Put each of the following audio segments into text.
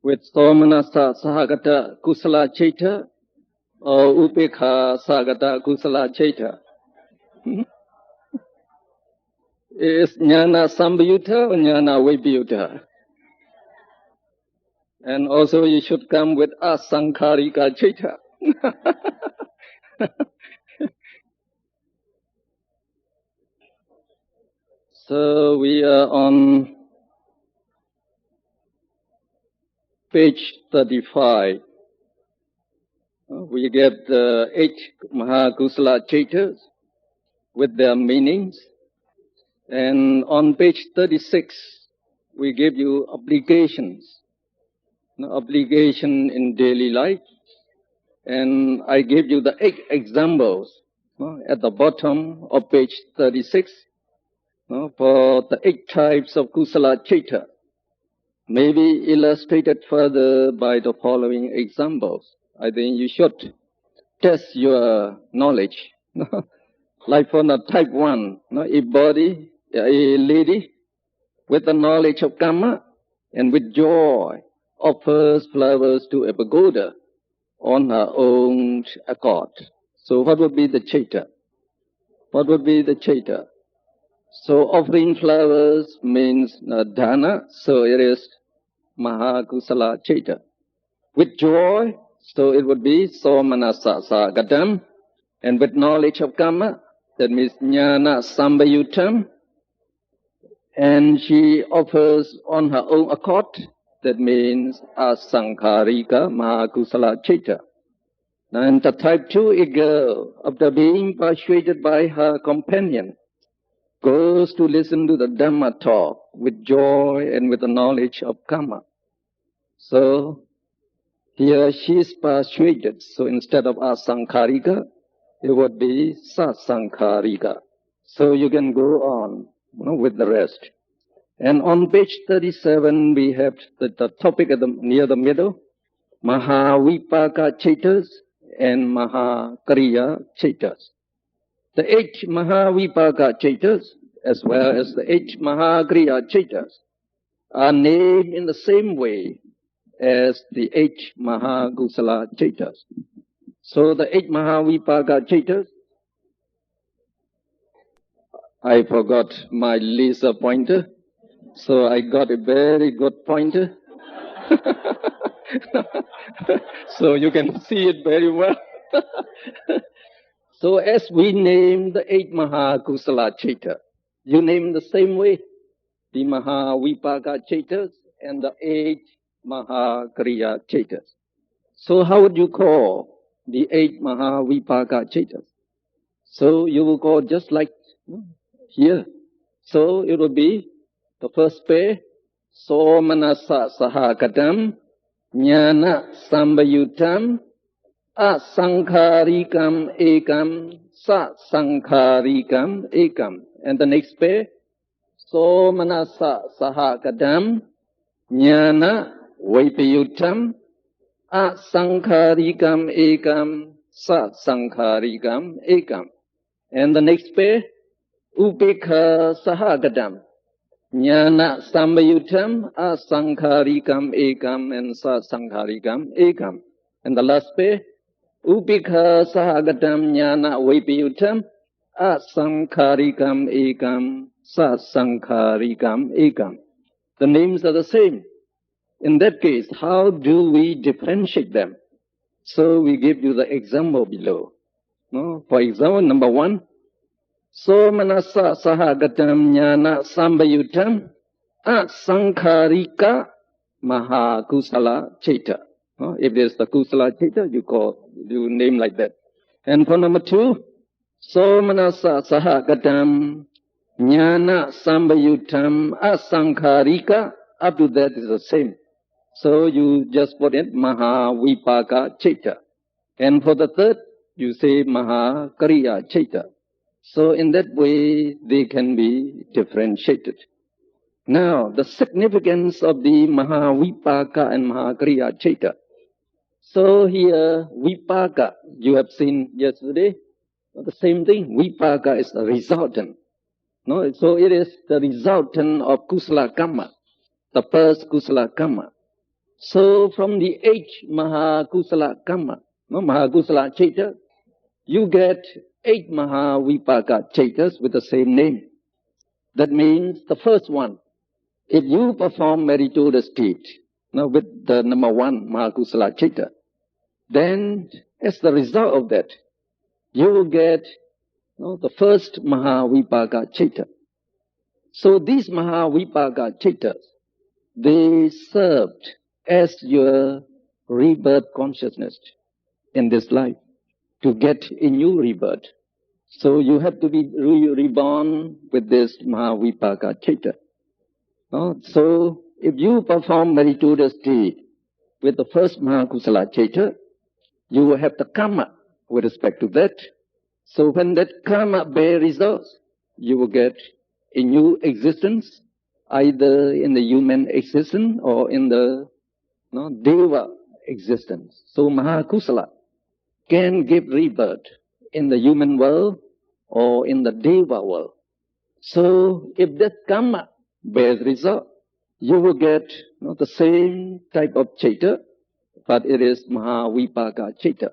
with Somanasa Sahagata Kusala Chaita or Upekha Sahagata Kusala Chaita? Is Jnana Sambayuta or Jnana Vipayuta? And also you should come with Asankharika Chaita. So we are on page 35. We get the 8 Mahakusala Chaitas with their meanings. And on page 36, we give you obligations. Obligation in daily life. And I give you the 8 examples at the bottom of page 36 for the 8 types of Kusala Chaita. Maybe illustrated further by the following examples. I think you should test your knowledge. Like for the type 1, a body, a lady with the knowledge of karma and with joy offers flowers to a pagoda on her own accord. So what would be the chaita? What would be the chaita? So offering flowers means dana, so it is Mahakusala Chaita. With joy, so it would be Somanasa Sagatam. And with knowledge of karma, that means Jnana Sambayutam. And she offers on her own accord, that means Asankharika Mahakusala Chaita. And the type 2, a girl, after being persuaded by her companion, goes to listen to the Dhamma talk with joy and with the knowledge of karma. So here she is persuaded. So instead of Asankharika, it would be Sasankharika. So you can go on with the rest. And on page 37, we have the topic near the middle, Mahavipaka Chaitas and Mahakriya Chaitas. The 8 Mahavipaka Chaitas as well as the 8 Mahakriya Chaitas are named in the same way as the 8 Mahakusala Chaitas. So the 8 Mahavipaka Chaitas, I forgot my laser pointer, so I got a very good pointer. So you can see it very well. So as we name the 8 Mahakusala Chaita, you name the same way, the Mahavipaka Chaitas and the 8 Mahakriya Chaitas. So how would you call the 8 Mahavipaka Chaitas? So you will call just like here. So it will be the first pair, Somanasa Sahakatam, Jnana Sambayutam, Asankharikam Ekam, Sasankharikam Ekam. And the next pair, Somanasa Sahakadam, Jnana Vipayutam, Asankharikam Ekam, Sasankharikam Ekam. And the next pair, Upekha Sahakadam, Jnana Sambayutam, Asankharikam Ekam, and Sasankharikam Ekam. And the last pair, Upekha Sahagatam Jnana Vipayutam, Asankharikam Ekam, Sasankharikam Ekam. The names are the same. In that case, how do we differentiate them? So we give you the example below. For example, number 1, Somanasa Sahagatam Jnana Sambayutam, Asankharika Mahakusala Chaita. If there's the Kusala Chaita, you name like that. And for number 2, Somanasa Sahagatam Jnana Sambayutam Asankharika, up to that is the same. So you just put it Mahavipaka Chaita. And for the third, you say Mahakriya Chaita. So in that way, they can be differentiated. Now, the significance of the Mahavipaka and Mahakriya Chaita. So here, Vipaka, you have seen yesterday, the same thing. Vipaka is the resultant. So it is the resultant of Kusala Karma, the first Kusala Karma. So from the 8 Mahakusala Karma, Mahakusala Chaita, you get 8 Mahavipaka Chaitas with the same name. That means the first one, if you perform meritorious deed, with the number 1 Mahakusala Chaita, then as the result of that, you will get the first Mahavipaka Chaita. So these Mahavipaka Chaitas, they served as your rebirth consciousness in this life to get a new rebirth. So you have to be reborn with this Mahavipaka Chaita. So if you perform meritorious deed with the first Mahakusala Chaita, you will have the karma with respect to that. So when that karma bear results, you will get a new existence, either in the human existence or in the Deva existence. So Mahakusala can give rebirth in the human world or in the Deva world. So if that karma bears result, you will get the same type of Chaita, but it is Mahavipaka Chaita.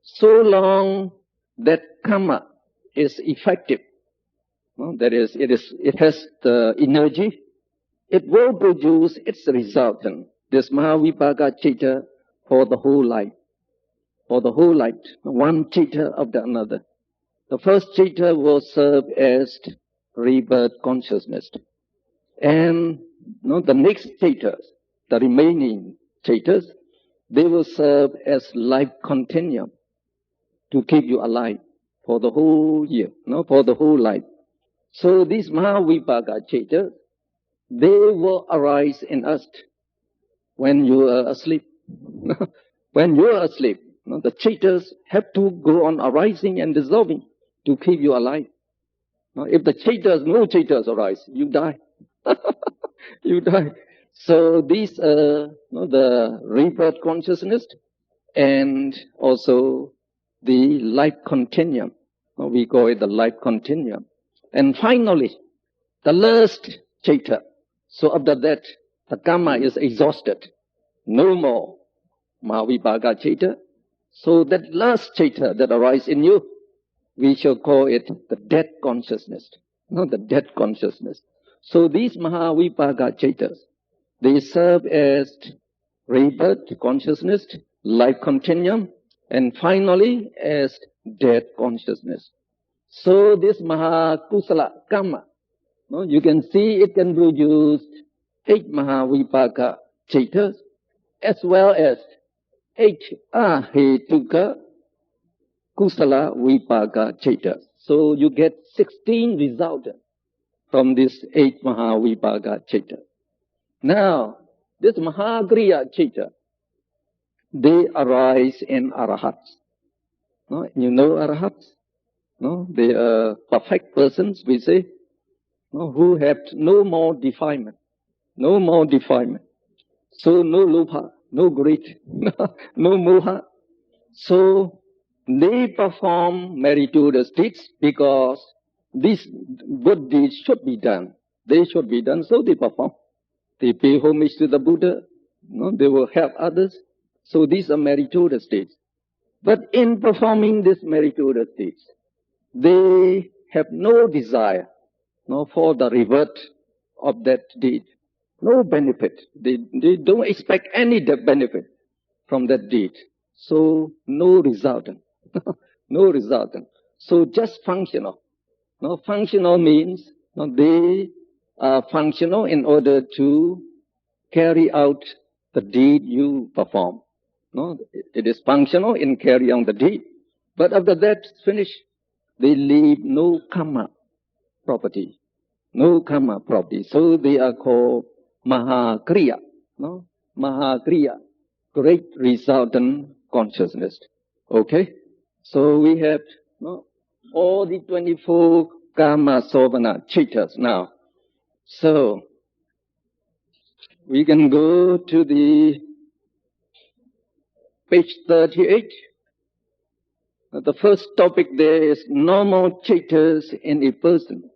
So long that karma is effective, that is, it has the energy, it will produce its resultant, this Mahavipaka Chaita, for the whole life. For the whole life, one Chaita after another. The first Chaita will serve as rebirth consciousness. And the next Chaitas, the remaining Chaitas, they will serve as life continuum to keep you alive for the whole year, for the whole life. So these Mahavipaka Chaitas, they will arise in us when you are asleep. When you are asleep, the Chaitas have to go on arising and dissolving to keep you alive. If the no Chaitas arise, you die. You die. So these are the rebirth consciousness and also the life continuum. We call it the life continuum. And finally, the last Chaita. So after that, the karma is exhausted. No more Mahavipaka Chaita. So that last Chaita that arises in you, we shall call it the death consciousness. The death consciousness. So these Mahavipaka Chaitas, they serve as rebirth consciousness, life continuum, and finally as death consciousness. So this Mahakusala Karma, you can see it can produce 8 Mahavipaka Chaitas as well as 8 Ahetuka Kusala Vipaka Chaitas. So you get 16 results from this 8 Mahavipaka Chaita. Now, this Mahagriya Chaita, they arise in Arahats. You know Arahats? They are perfect persons, we say, who have no more defilement. No more defilement. So no lobha, no greed, no moha. So they perform meritorious deeds because these good deeds should be done. They should be done, so they perform. They pay homage to the Buddha. They will help others. So these are meritorious deeds. But in performing these meritorious deeds, they have no desire for the reward of that deed. No benefit. They don't expect any benefit from that deed. So no resultant. No resultant. So just functional. Functional means they are functional in order to carry out the deed you perform. It is functional in carrying out the deed. But after that finish, they leave no karma property. No karma property. So they are called Mahakriya. Mahakriya. Great resultant consciousness. Okay? So we have all the 24 karma sovana chaitas now. So we can go to the page 38. The first topic there is normal chaitas in a person.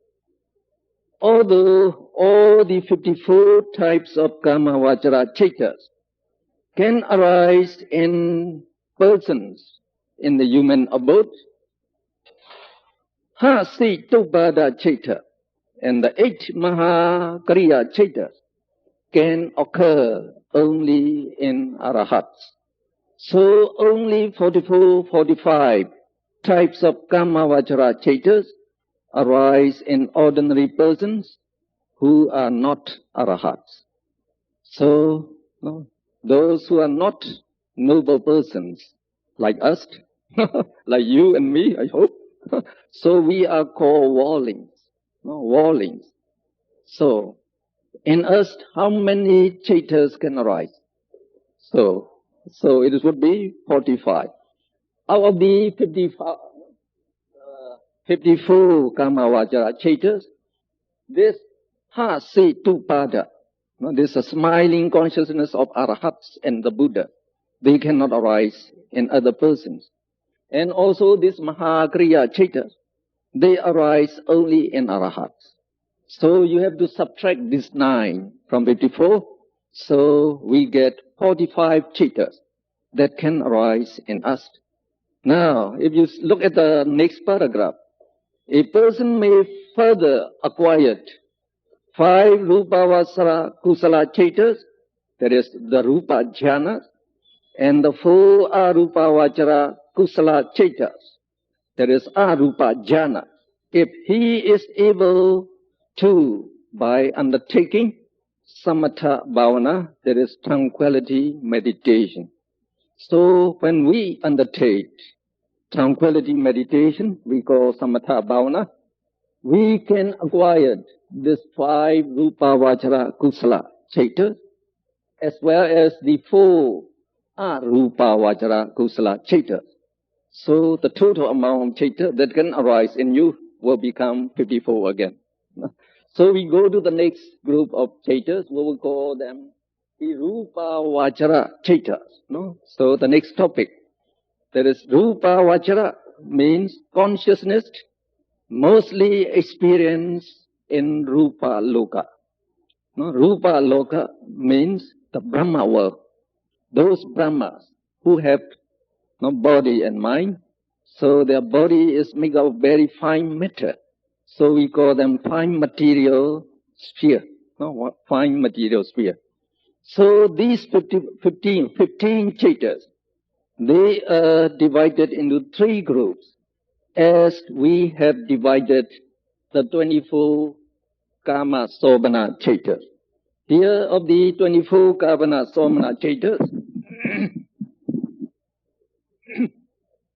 Although all the 54 types of karma vajra chaitas can arise in persons in the human abode. Hasitupada Chaita and the 8 Mahakriya Chaitas can occur only in Arahats. So only 44, 45 types of Kamavachara Chaitas arise in ordinary persons who are not Arahats. So, those who are not noble persons like us, like you and me, I hope, so we are called warlings. Warlings. So, in us, how many Chaitas can arise? So it would be 45. Out of the 54 Kamavachara Chaitas, this Hasitupada, this is a smiling consciousness of Arahats and the Buddha. They cannot arise in other persons. And also this Mahakriya Chaitas, they arise only in Arahats. So you have to subtract this 9 from 54. So we get 45 Chaitas that can arise in us. Now, if you look at the next paragraph, a person may further acquire 5 Rupavachara Kusala Chaitas, that is the Rupa Jhana, and the 4 Arupavachara Kusala Chaitas, that is Arupa Jhana, if he is able to, by undertaking Samatha Bhavana, that is tranquility meditation. So when we undertake tranquility meditation, we call Samatha Bhavana, we can acquire this 5 Rupavachara Kusala Chaitas, as well as the 4 Arupavachara Kusala Chaitas. So the total amount of Chaita that can arise in you will become 54 again. So we go to the next group of Chaitas, we will call them Irupavachara Chaitas. So the next topic, that is Rupavachara, means consciousness mostly experienced in Rupa Loka. Rupa Loka means the Brahma world. Those Brahmas who have no body and mind, so their body is made of very fine matter. So we call them fine material sphere. Fine material sphere. So these 15 Chaitas, they are divided into 3 groups, as we have divided the 24 Kama Sobhana Chaitas. Here of the 24 Kama Sobhana Chaitas,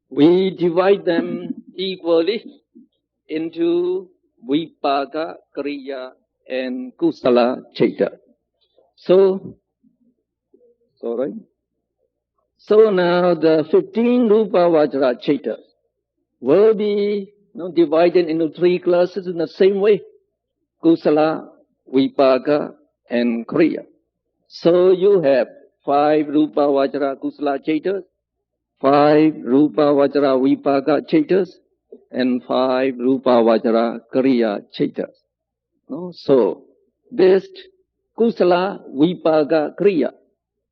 we divide them equally into Vipaka, Kriya, and Kusala Chaita. So now the 15 Rupavachara Chaitas will be divided into 3 classes in the same way: Kusala, Vipaka, and Kriya. So you have 5 Rupavachara Kusala Chaitas, 5 Rupavachara Vipaka Chaitas, and 5 Rupavachara Kriya Chaitas. So this Kusala, Vipaka, Kriya,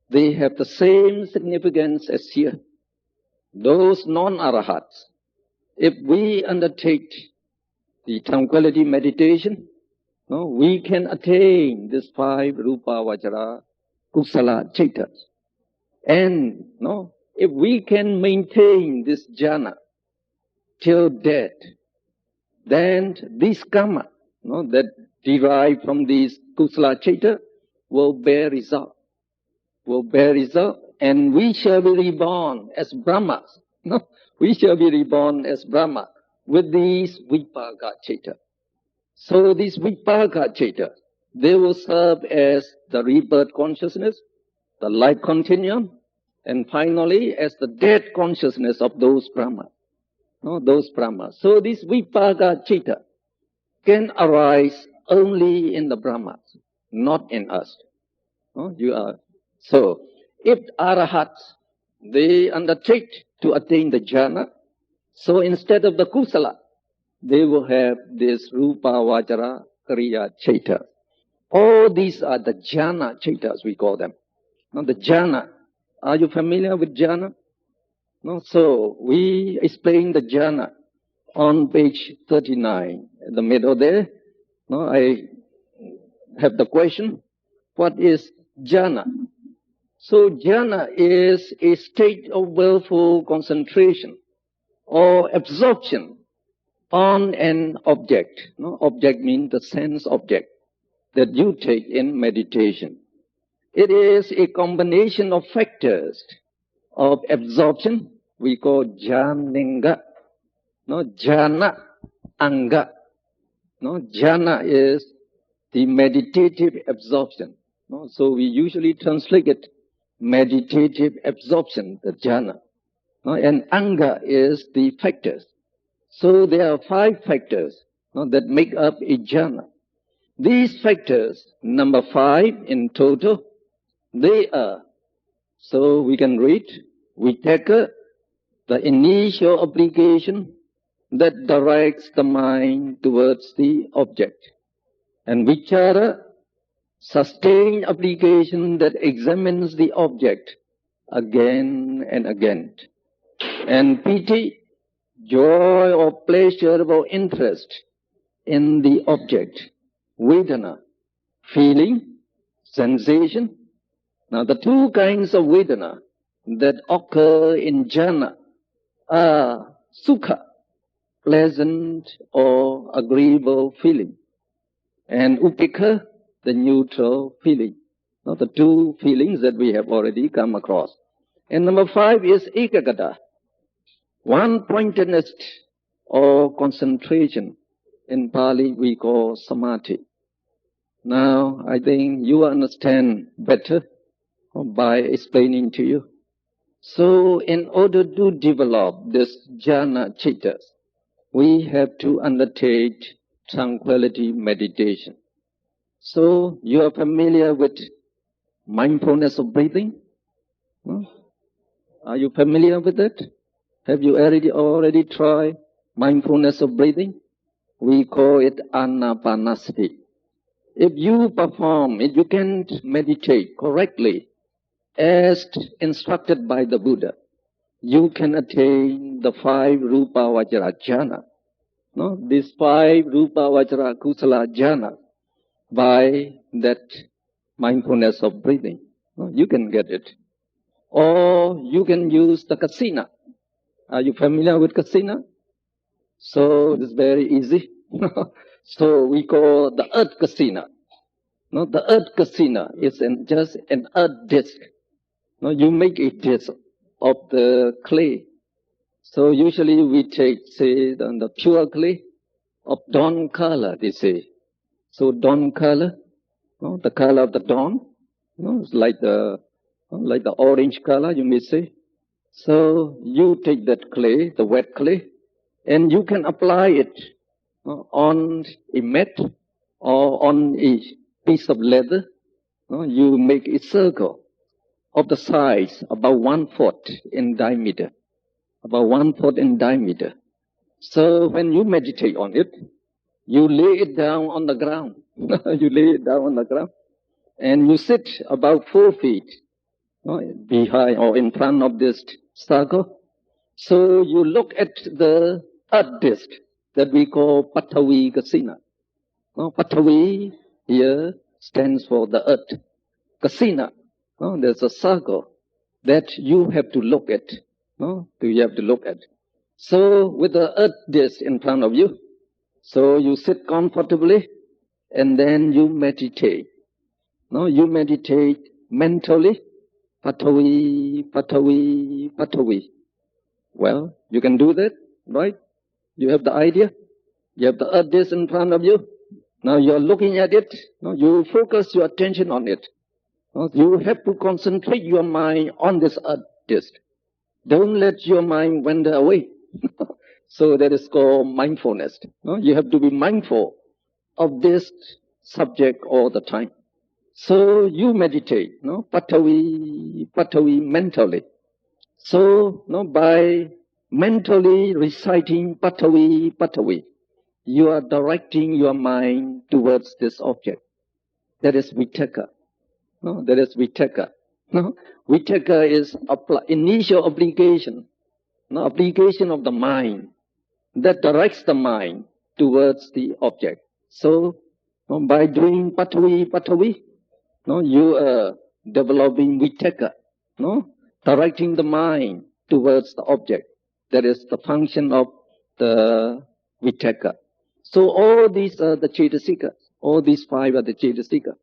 they have the same significance as here. Those non-arahats, if we undertake the tranquility meditation, we can attain this 5 Rupavachara Kusala Chaitas. And if we can maintain this jhana till death, then this karma that derive from these Kusala Chaita will bear result. And we shall be reborn as Brahmas. We shall be reborn as Brahma with these Vipaka Chaita. So these Vipaka Chaita, they will serve as the rebirth consciousness, the life continuum, and finally as the death consciousness of those Brahmas. Those Brahmas. So this Vipaka Chaita can arise only in the Brahmas, not in us. So if Arahats, they undertake to attain the jhana, so instead of the Kusala, they will have this Rupavachara Kriya Chaita. All these are the jhana Chaitas, we call them. The jhana, Are you familiar with jhana? No? So we explain the jhana on page 39. In the middle there, no, I have the question, what is jhana? So jhana is a state of willful concentration or absorption on an object. No? Object means the sense object that you take in meditation. It is a combination of factors of absorption. We call jhaninga. No, jhana anga. No, jhana is the meditative absorption. No, so we usually translate it meditative absorption, the jhana. No, and anga is the factors. So there are 5 factors, no, that make up a jhana. These factors, number 5 in total, they are, so we can read, vitakka, the initial obligation that directs the mind towards the object. And vichara, sustained application that examines the object again and again. And piti, joy or pleasure or interest in the object. Vedana, feeling, sensation. Now the 2 kinds of vedana that occur in jhana are sukha, pleasant or agreeable feeling, and upekha, the neutral feeling. Now the 2 feelings that we have already come across. And number 5 is ekagata, one-pointedness or concentration. In Pali we call samadhi. Now I think you understand better by explaining to you. So in order to develop this jhana chitta, we have to undertake tranquility meditation. So you are familiar with mindfulness of breathing? No? Are you familiar with it? Have you already tried mindfulness of breathing? We call it Anapana. If you can meditate correctly as instructed by the Buddha, you can attain the 5 Rupa Vajra jhana. No? These 5 Rupa Vajra Kusala jhana by that mindfulness of breathing. No? You can get it. Or you can use the kasina. Are you familiar with kasina? So it's very easy. So we call the earth kasina. No, the earth kasina is just an earth disc. No, you make a disc of the clay. So usually we take, say, the pure clay of dawn color, they say. So dawn color, no, the color of the dawn, no, it's like the orange color, you may say. So you take that clay, the wet clay, and you can apply it on a mat or on a piece of leather. You make a circle of the size about 1/4 in diameter. About 1/4 in diameter. So when you meditate on it, you lay it down on the ground. You lay it down on the ground. And you sit about 4 feet behind or in front of this circle. So you look at the earth disk that we call Patavi Kasina. Patavi here stands for the earth. Kasina, there's a circle that you have to look at. You have to look at. So with the earth disk in front of you, so you sit comfortably and then you meditate. You meditate mentally. Patavi, Patavi, Patavi. Well, you can do that, right? You have the idea. You have the earth disk in front of you. Now you're looking at it. You focus your attention on it. You have to concentrate your mind on this earth disk. Don't let your mind wander away. So that is called mindfulness. You have to be mindful of this subject all the time. So you meditate, Patavi, Patavi mentally. So, by mentally reciting Patavi, Patavi, you are directing your mind towards this object. That is vitakka. That is vitakka. No? Vitakka is initial application, no? Application of the mind that directs the mind towards the object. So, by doing Patavi, you are developing vitakka, directing the mind towards the object. That is the function of the vitakka. So all these are the cetasika. All these 5 are the cetasika.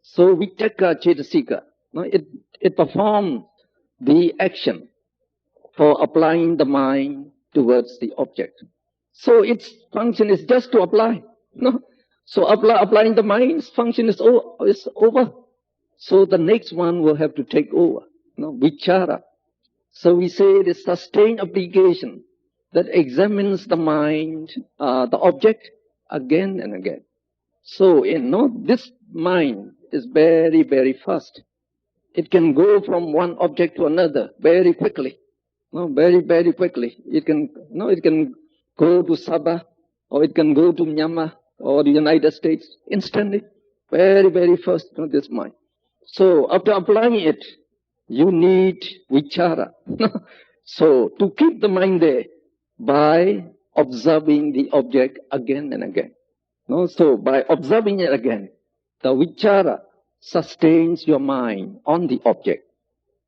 So vitakka cetasika, it performs the action for applying the mind towards the object. So its function is just to apply. So applying the mind's function is over. So the next one will have to take over. Vichara. So we say the sustained application that examines the mind, the object, again and again. So this mind is very, very fast. It can go from one object to another very quickly. Very, very quickly. It can go to Sabah, or it can go to Myanmar, or the United States instantly. Very, very fast, this mind. So after applying it, you need vichara. So to keep the mind there by observing the object again and again. So by observing it again, the vichara sustains your mind on the object.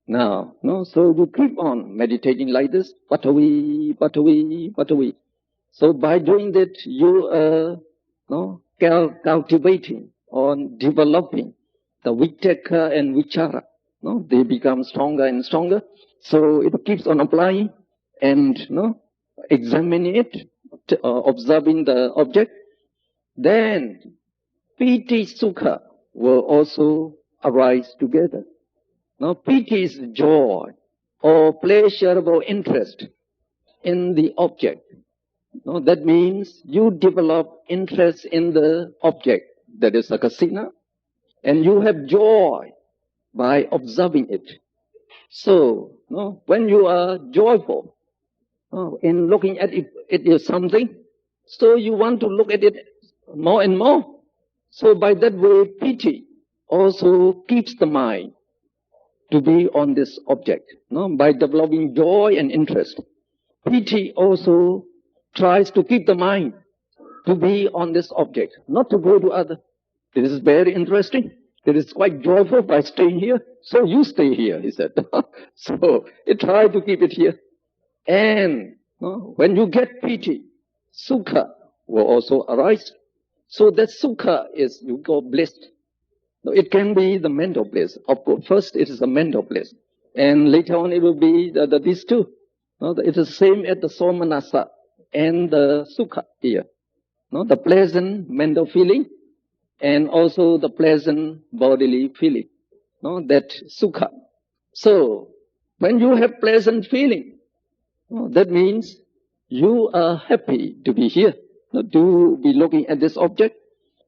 Now, so you keep on meditating like this, Patavi, Patavi, Patavi. So by doing that, you are cultivating or developing the vitakka and vichara. They become stronger and stronger. So it keeps on applying and examining it, observing the object. Then piti sukha will also arise together. Now piti is joy or pleasurable interest in the object. That means you develop interest in the object, that is a kasina, and you have joy by observing it. So, when you are joyful in looking at it is something, so you want to look at it more and more. So by that way, piti also keeps the mind to be on this object. By developing joy and interest, piti also tries to keep the mind to be on this object, not to go to other. This is very interesting. It is quite joyful by staying here. So you stay here, he said. So it tried to keep it here. And when you get piti, sukha will also arise. So that sukha is, you go blessed. It can be the mental bliss. Of course, first it is the mental bliss. And later on it will be these two. It is the same as the somanasa and the sukha here. The pleasant mental feeling and also the pleasant bodily feeling. That sukha. So, when you have pleasant feeling, that means you are happy to be here, to be looking at this object.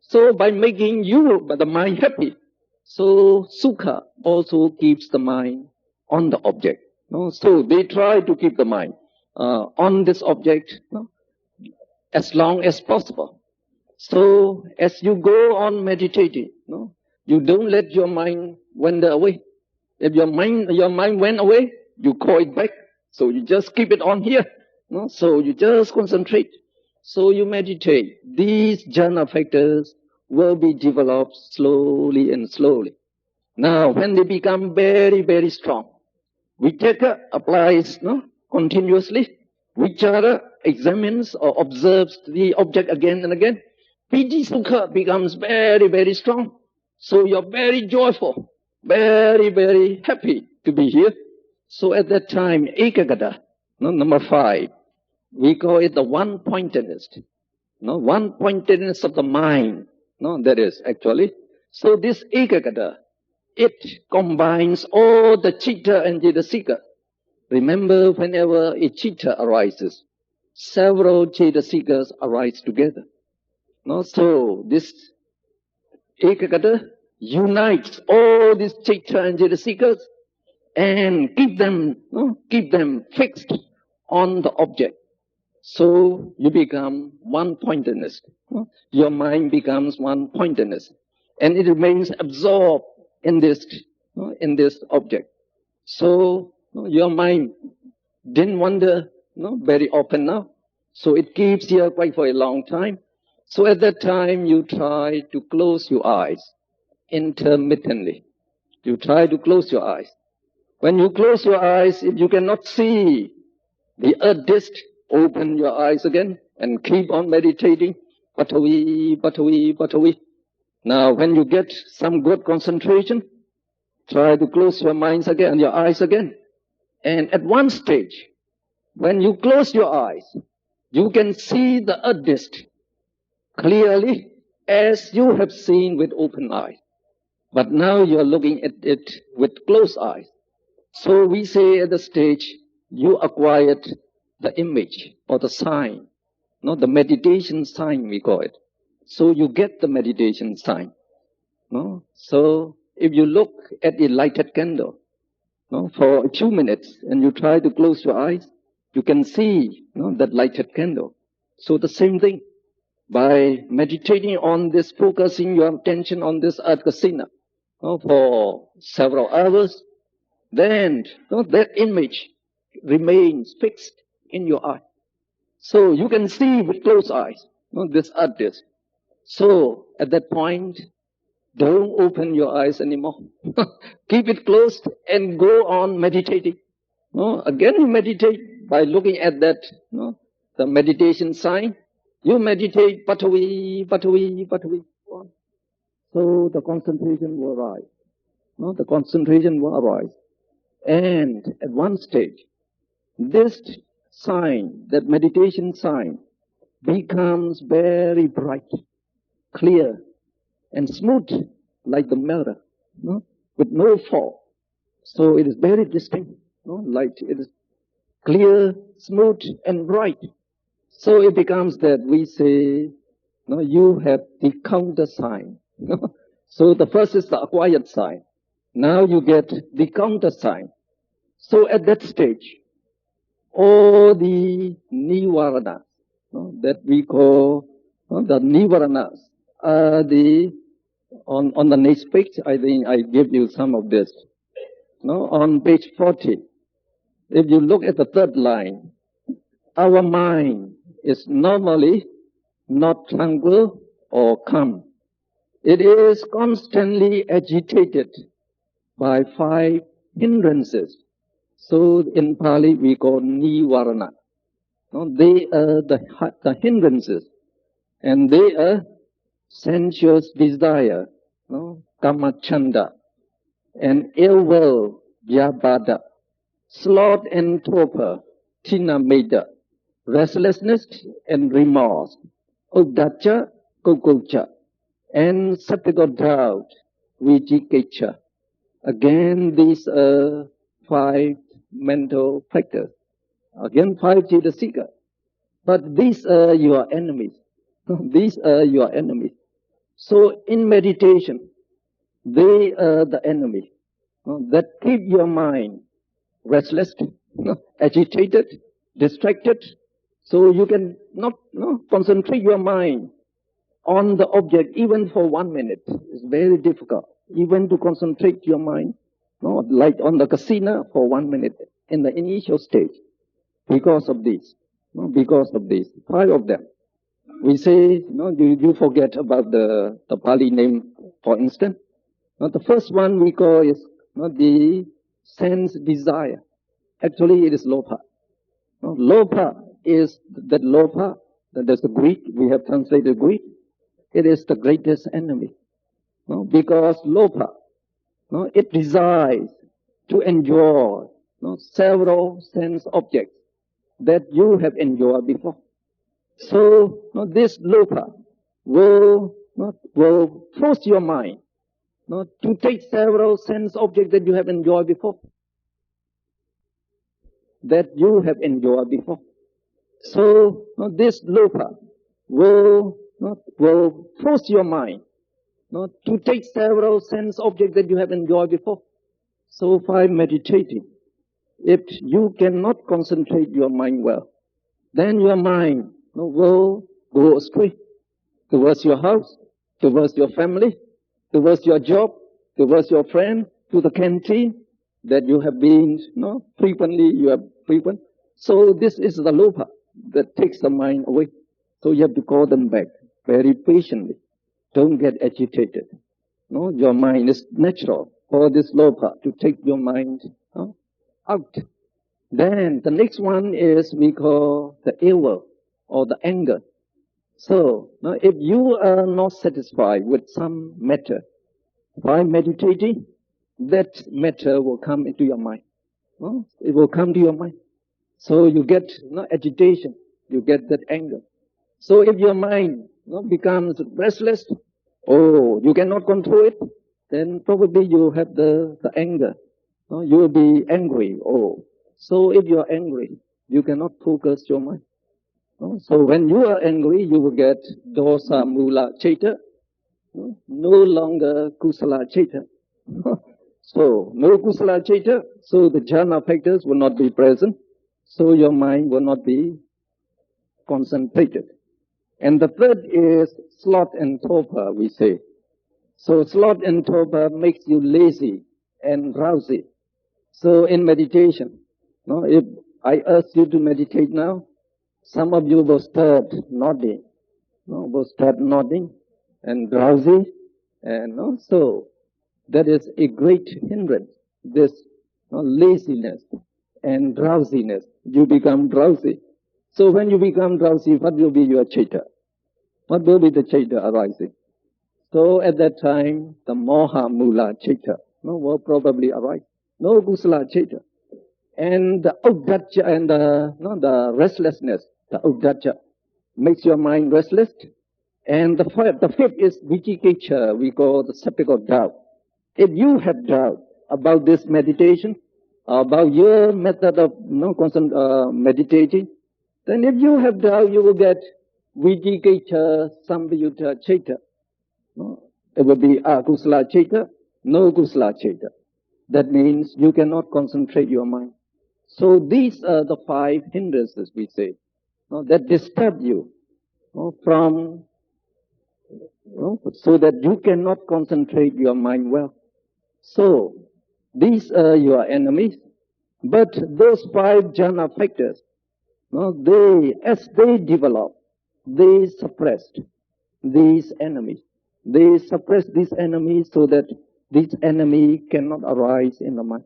So, by making the mind happy, so sukha also keeps the mind on the object. So, they try to keep the mind on this object as long as possible. So, as you go on meditating, you don't let your mind wander away. If your mind went away, you call it back. So you just keep it on here. So you just concentrate. So you meditate. These jhana factors will be developed slowly and slowly. Now, when they become very, very strong, vitakka applies continuously. Vichara examines or observes the object again and again. Piti sukha becomes very, very strong. So you're very joyful, very, very happy to be here. So at that time, ekagata, number 5, we call it the one-pointedness. One-pointedness of the mind. That is actually. So this ekagata, it combines all the citta and cetasika. Remember, whenever a citta arises, several cetasikas arise together. So this ekagata unites all these citta and cetasikas and keep them fixed on the object. So you become one-pointedness. Your mind becomes one-pointedness. And it remains absorbed in this in this object. So your mind didn't wander very often now. So it keeps here quite for a long time. So at that time you try to close your eyes intermittently. You try to close your eyes. When you close your eyes, if you cannot see the earth disk, open your eyes again and keep on meditating. Patavi, patavi, patavi. Now when you get some good concentration, try to close your minds again, your eyes again. And at one stage, when you close your eyes, you can see the earth disk clearly as you have seen with open eyes. But now you are looking at it with closed eyes. So we say at the stage, you acquired the image or the sign, the meditation sign we call it. So you get the meditation sign. So if you look at a lighted candle for a few minutes and you try to close your eyes, you can see that lighted candle. So the same thing, by meditating on this, focusing your attention on this earth kasina for several hours, then that image remains fixed in your eye. So you can see with closed eyes this earth disk. So at that point, don't open your eyes anymore. Keep it closed and go on meditating. Again you meditate by looking at that, the meditation sign. You meditate, patavi, patavi, patavi. So the concentration will arise. The concentration will arise. And at one stage, this sign, that meditation sign, becomes very bright, clear, and smooth like the mirror, with no fog. So it is very distinct, like it is clear, smooth, and bright. So it becomes that we say, you have the counter sign. So the first is the acquired sign. Now you get the counter sign. So at that stage, all the nivaranas that we call the nivaranas are on the next page. I think I give you some of this. On page 40, if you look at the third line, our mind is normally not tranquil or calm. It is constantly agitated by 5 hindrances. So in Pali we call nivarana. They are the hindrances, and they are sensuous desire, kamachanda, and ill will, vyabhada, sloth and torpor, tinameda, restlessness and remorse, udacha, kukucha, and sattvic doubt, vijikiccha. Again, these are 5 mental factors. Again, 5 Cetasika. But these are your enemies. These are your enemies. So in meditation, they are the enemy that keep your mind restless, agitated, distracted. So you can not concentrate your mind on the object even for 1 minute. It's very difficult even to concentrate your mind, like on the kasina for 1 minute in the initial stage. Because of this, 5 of them. We say, you forget about the Pali name, for instance. The first one we call is the sense desire. Actually, it is lobha. Lobha is that lobha, that's the greed. We have translated greed. It is the greatest enemy. Because lobha, it desires to enjoy several sense objects that you have enjoyed before. So this lobha will force your mind to take several sense objects that you have enjoyed before. So this lobha will force your mind to take several sense objects that you have enjoyed before. So by meditating, if you cannot concentrate your mind well, then your mind will go astray towards your house, towards your family, towards your job, towards your friend, to the canteen that you have been, frequently, you have frequent. So this is the lopa that takes the mind away. So you have to call them back very patiently. Don't get agitated. No, your mind is natural for this lopa to take your mind out. Then the next one is we call the eva or the anger. So now if you are not satisfied with some matter, by meditating, that matter will come into your mind. It will come to your mind. So you get agitation, you get that anger. So if your mind becomes restless, you cannot control it, then probably you have the anger. You will be angry. So if you are angry, you cannot focus your mind. So when you are angry, you will get dosa, mula, chitta. No longer kusala, chitta. So no kusala, chitta. So the jhana factors will not be present. So your mind will not be concentrated. And the third is sloth and torpor, we say. So sloth and torpor makes you lazy and drowsy. So in meditation, if I ask you to meditate now, some of you will start nodding, and drowsy, and so that is a great hindrance. This laziness and drowsiness, you become drowsy. So when you become drowsy, what will be your chitta? What will be the chitta arising? So at that time, the moha mula chitta will probably arise. No kusala chitta. And the uddhacca and the restlessness, the uddhacca, makes your mind restless. And the fifth is vicikiccha, we call the subject of doubt. If you have doubt about this meditation, about your method of meditating, then if you have doubt, you will get vicikiccha, sambayutta chitta. It will be akusala chitta, no kusala chitta. That means you cannot concentrate your mind. So these are the 5 hindrances, we say, that disturb you from, so that you cannot concentrate your mind well. So these are your enemies. But those 5 jhana factors, as they develop, they suppressed these enemies. They suppress these enemies so that this enemy cannot arise in the mind.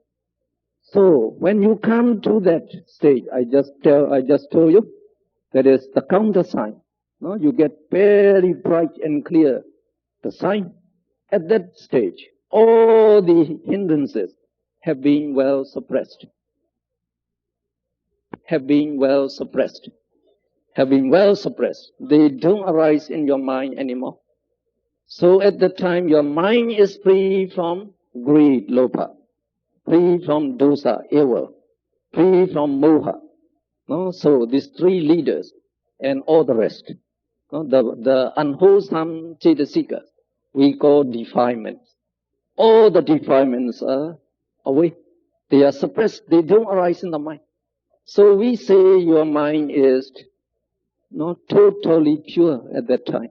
So when you come to that stage, I just told you, that is the counter sign. You get very bright and clear the sign. At that stage, all the hindrances have been well suppressed. Have been well suppressed. They don't arise in your mind anymore. So at that time, your mind is free from greed, lopa, free from dosa, eva, free from moha. So these 3 leaders and all the rest, the unwholesome cetasika, we call defilements. All the defilements are away. They are suppressed. They don't arise in the mind. So we say your mind is not totally pure at that time.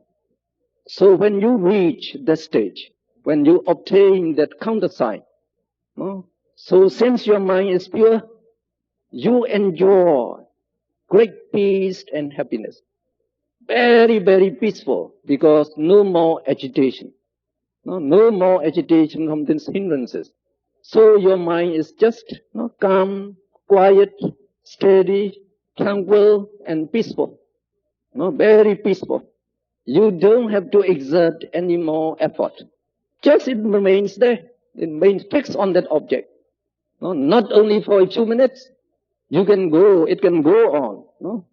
So when you reach that stage, when you obtain that countersign, so since your mind is pure, you enjoy great peace and happiness. Very, very peaceful, because no more agitation. No more agitation from these hindrances. So your mind is just calm, quiet, steady, tranquil, and peaceful. Very peaceful. You don't have to exert any more effort. Just it remains there. It remains fixed on that object. Not only for a few minutes. It can go on.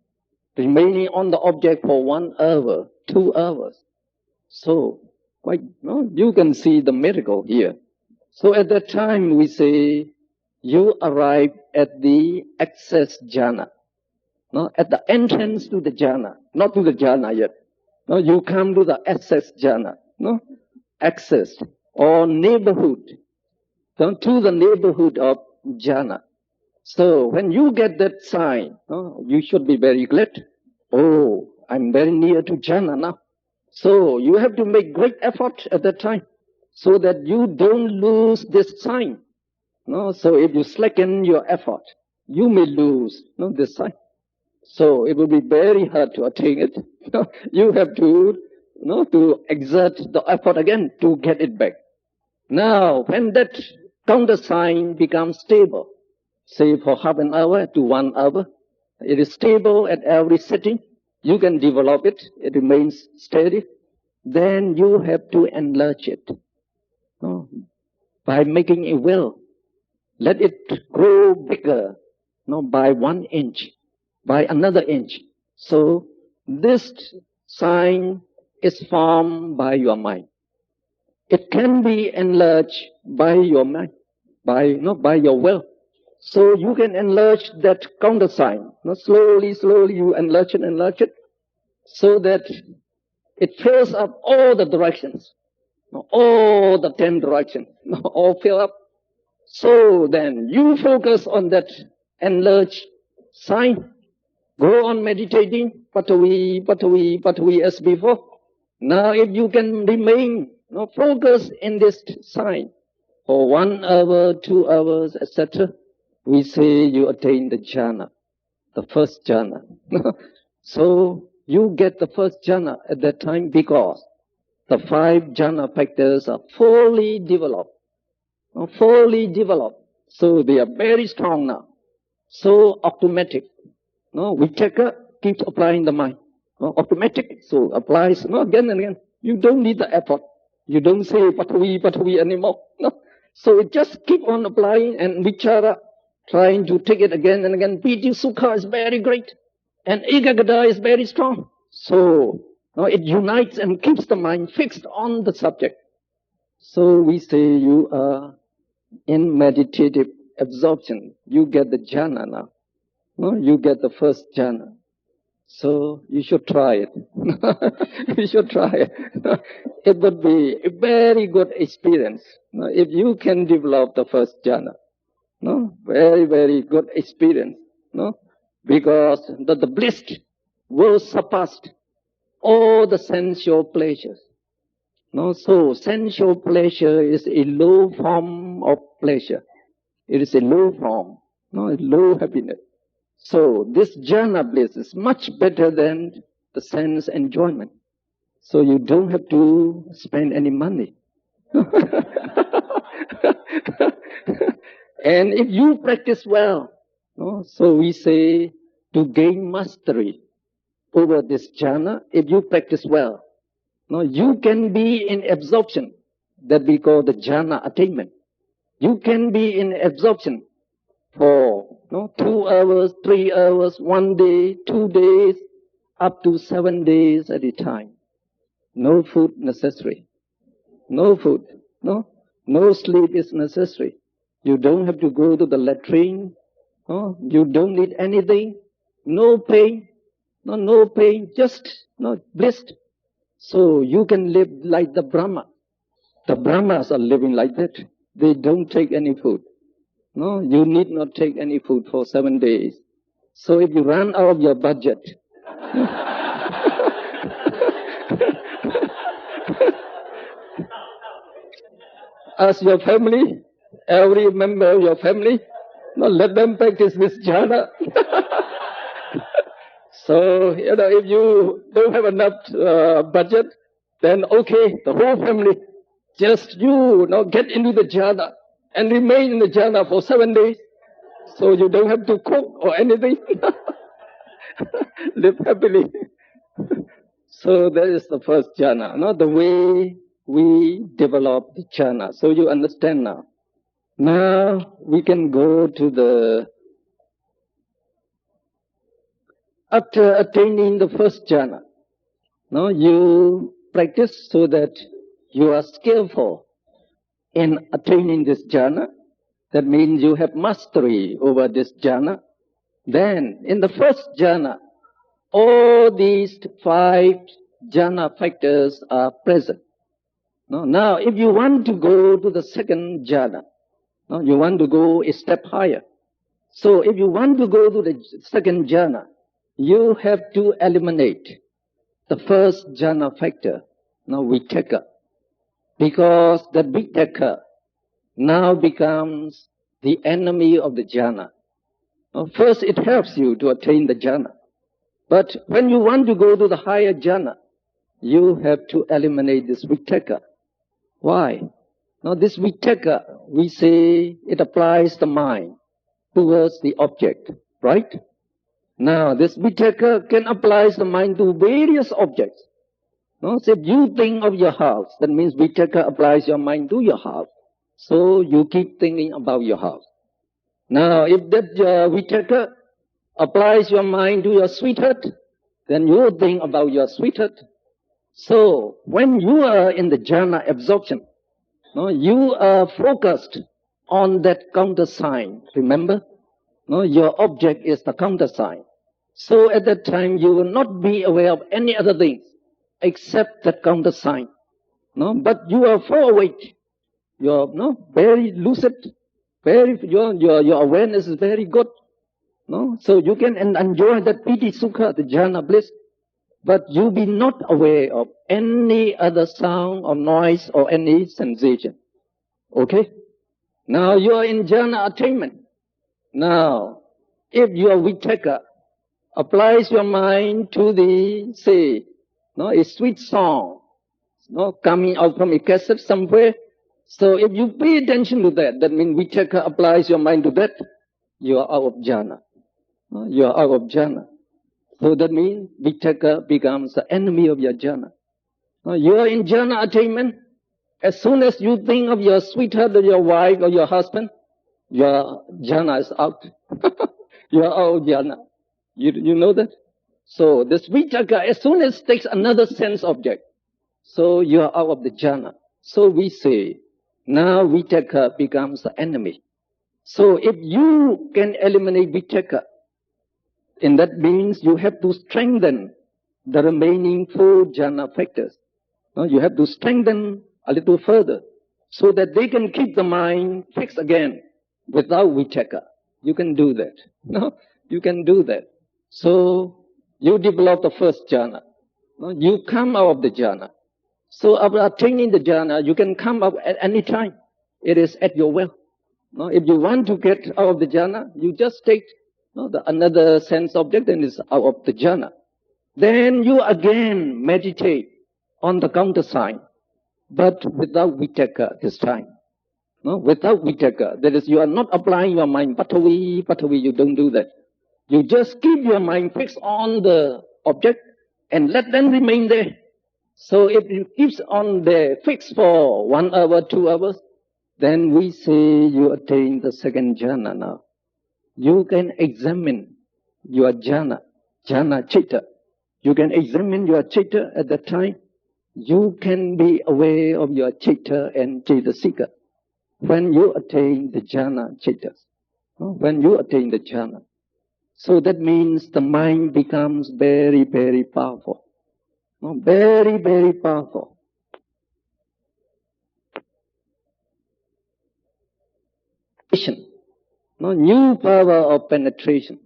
Remaining on the object for 1 hour, 2 hours. So, you can see the miracle here. So at that time we say, you arrive at the access jhana. At the entrance to the jhana. Not to the jhana yet. You come to the access jhana. Access or neighborhood. To the neighborhood of jhana. So when you get that sign, you should be very glad. I'm very near to jhana now. So you have to make great effort at that time. so that you don't lose this sign. No? So if you slacken your effort, you may lose this sign. So it will be very hard to attain it. You have to exert the effort again to get it back. Now, when that countersign becomes stable, say for half an hour to 1 hour, it is stable at every sitting, you can develop it, it remains steady, then you have to enlarge it by making a will. Let it grow bigger by 1 inch, by another inch. So this sign is formed by your mind. It can be enlarged by your mind, by your will. So you can enlarge that countersign. Slowly you enlarge it, so that it fills up all the directions, all the 10 directions, all fill up. So then you focus on that enlarged sign. Go on meditating, Patavi as before. Now if you can remain focus in this sign for 1 hour, 2 hours, etc., we say you attain the jhana, the first jhana. So you get the first jhana at that time because the 5 jhana factors are fully developed. So they are very strong now. So automatic. Vichaka keeps applying the mind. Automatic. So applies again and again. You don't need the effort. You don't say Patavi anymore. So it just keep on applying, and vichara, trying to take it again and again. Piti Sukha is very great. And Ekagata is very strong. So it unites and keeps the mind fixed on the subject. So we say you are in meditative absorption. You get the jhana now. You get the first jhana. So you should try it. You should try it. It would be a very good experience if you can develop the first jhana. Very, very good experience. Because the bliss will surpass all the sensual pleasures. So sensual pleasure is a low form of pleasure. It is a low form, low happiness. So this jhana bliss is much better than the sense enjoyment. So you don't have to spend any money. And if you practice well, so we say to gain mastery over this jhana, if you practice well, you can be in absorption, that we call the jhana attainment. You can be in absorption for 2 hours, 3 hours, 1 day, 2 days, up to 7 days at a time. No food necessary. No food. No sleep is necessary. You don't have to go to the latrine. You don't need anything. No pain. No pain. Just bliss. So you can live like the Brahma. The Brahmas are living like that. They don't take any food. You need not take any food for 7 days. So if you run out of your budget, ask your family, every member of your family, let them practice this jhana. So, if you don't have enough budget, then okay, the whole family, just get into the jhana and remain in the jhana for 7 days. So you don't have to cook or anything. Live happily. So that is the first jhana, the way we develop the jhana. So you understand now. Now we can go to the... After attaining the first jhana, you practice so that you are skillful in attaining this jhana. That means you have mastery over this jhana. Then, in the first jhana, all these 5 jhana factors are present. Now, if you want to go to the second jhana, you want to go a step higher. So, if you want to go to the second jhana, you have to eliminate the first jhana factor, vichaka. Because that vitakka now becomes the enemy of the jhana. First, it helps you to attain the jhana. But when you want to go to the higher jhana, you have to eliminate this vitakka. Why? Now this vitakka, we say it applies the mind towards the object, right? Now this vitakka can apply the mind to various objects. No? So if you think of your house, that means vitakka applies your mind to your house. So you keep thinking about your house. Now if that vitakka applies your mind to your sweetheart, then you think about your sweetheart. So when you are in the jhana absorption, no, you are focused on that countersign, remember? No, your object is the countersign. So at that time you will not be aware of any other things except that countersign. No, but you are far awake. You are very lucid. Your awareness is very good. No, so you can enjoy that piti sukha, the jhana bliss. But you be not aware of any other sound or noise or any sensation. Okay? Now you are in jhana attainment. Now, if your vitakka applies your mind to the, say, a sweet song, coming out from a cassette somewhere. So if you pay attention to that, that means vitakka applies your mind to that, you are out of jhana. You are out of jhana. So that means vitakka becomes the enemy of your jhana. You are in jhana attainment. As soon as you think of your sweetheart or your wife or your husband, your jhana is out. You are out of jhana. You know that? So this vitakka, as soon as it takes another sense object, so you are out of the jhana. So we say, now vitakka becomes the enemy. So if you can eliminate vitakka, and that means you have to strengthen the remaining 4 jhana factors. You have to strengthen a little further so that they can keep the mind fixed again without vitakka. You can do that. No, you can do that. So you develop the first jhana. You come out of the jhana. So after attaining the jhana, you can come up at any time. It is at your will. If you want to get out of the jhana, you just take another sense object and it's out of the jhana. Then you again meditate on the countersign, but without vitakka this time. Without vitakka. That is, you are not applying your mind, patavi, you don't do that. You just keep your mind fixed on the object and let them remain there. So if it keeps on there fixed for 1 hour, 2 hours, then we say you attain the second jhana now. You can examine your jhana chitta. You can examine your chitta at that time. You can be aware of your chitta and cetasika when you attain the jhana chitta. When you attain the jhana. So that means the mind becomes very, very powerful. Very, very powerful. New power of penetration.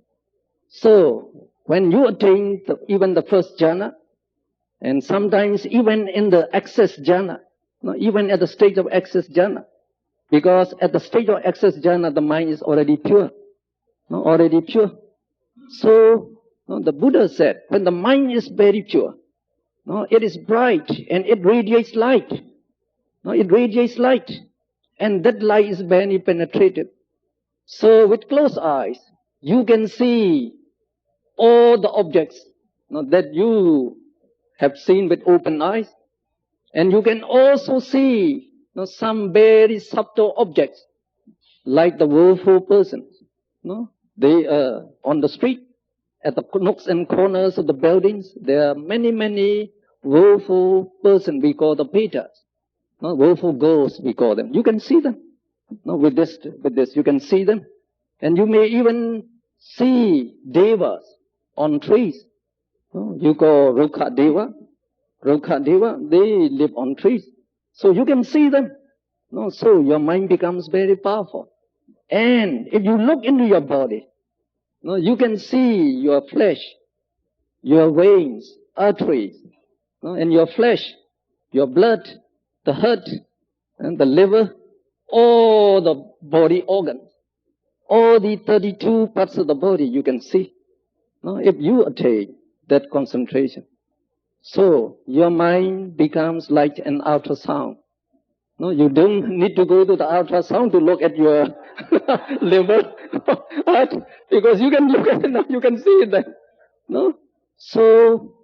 So, when you attain even the first jhana, and sometimes even in the access jhana, even at the stage of access jhana, because at the stage of access jhana, the mind is already pure. Already pure. So, the Buddha said, when the mind is very pure, it is bright and it radiates light. It radiates light. And that light is very penetrative. So with closed eyes, you can see all the objects that you have seen with open eyes. And you can also see some very subtle objects, like the woeful persons. They are on the street, at the nooks and corners of the buildings. There are many, many woeful persons we call the petas. Woeful ghosts we call them. You can see them. With this you can see them. And you may even see devas on trees. You call Rukha Deva. Rukha Deva, they live on trees. So you can see them. So your mind becomes very powerful. And if you look into your body, you can see your flesh, your veins, arteries, and your flesh, your blood, the heart, and the liver, all the body organs, all the 32 parts of the body you can see. No, if you attain that concentration, so your mind becomes like an ultrasound. No, you don't need to go to the ultrasound to look at your liver, heart, because you can look at it now, you can see it then. No, so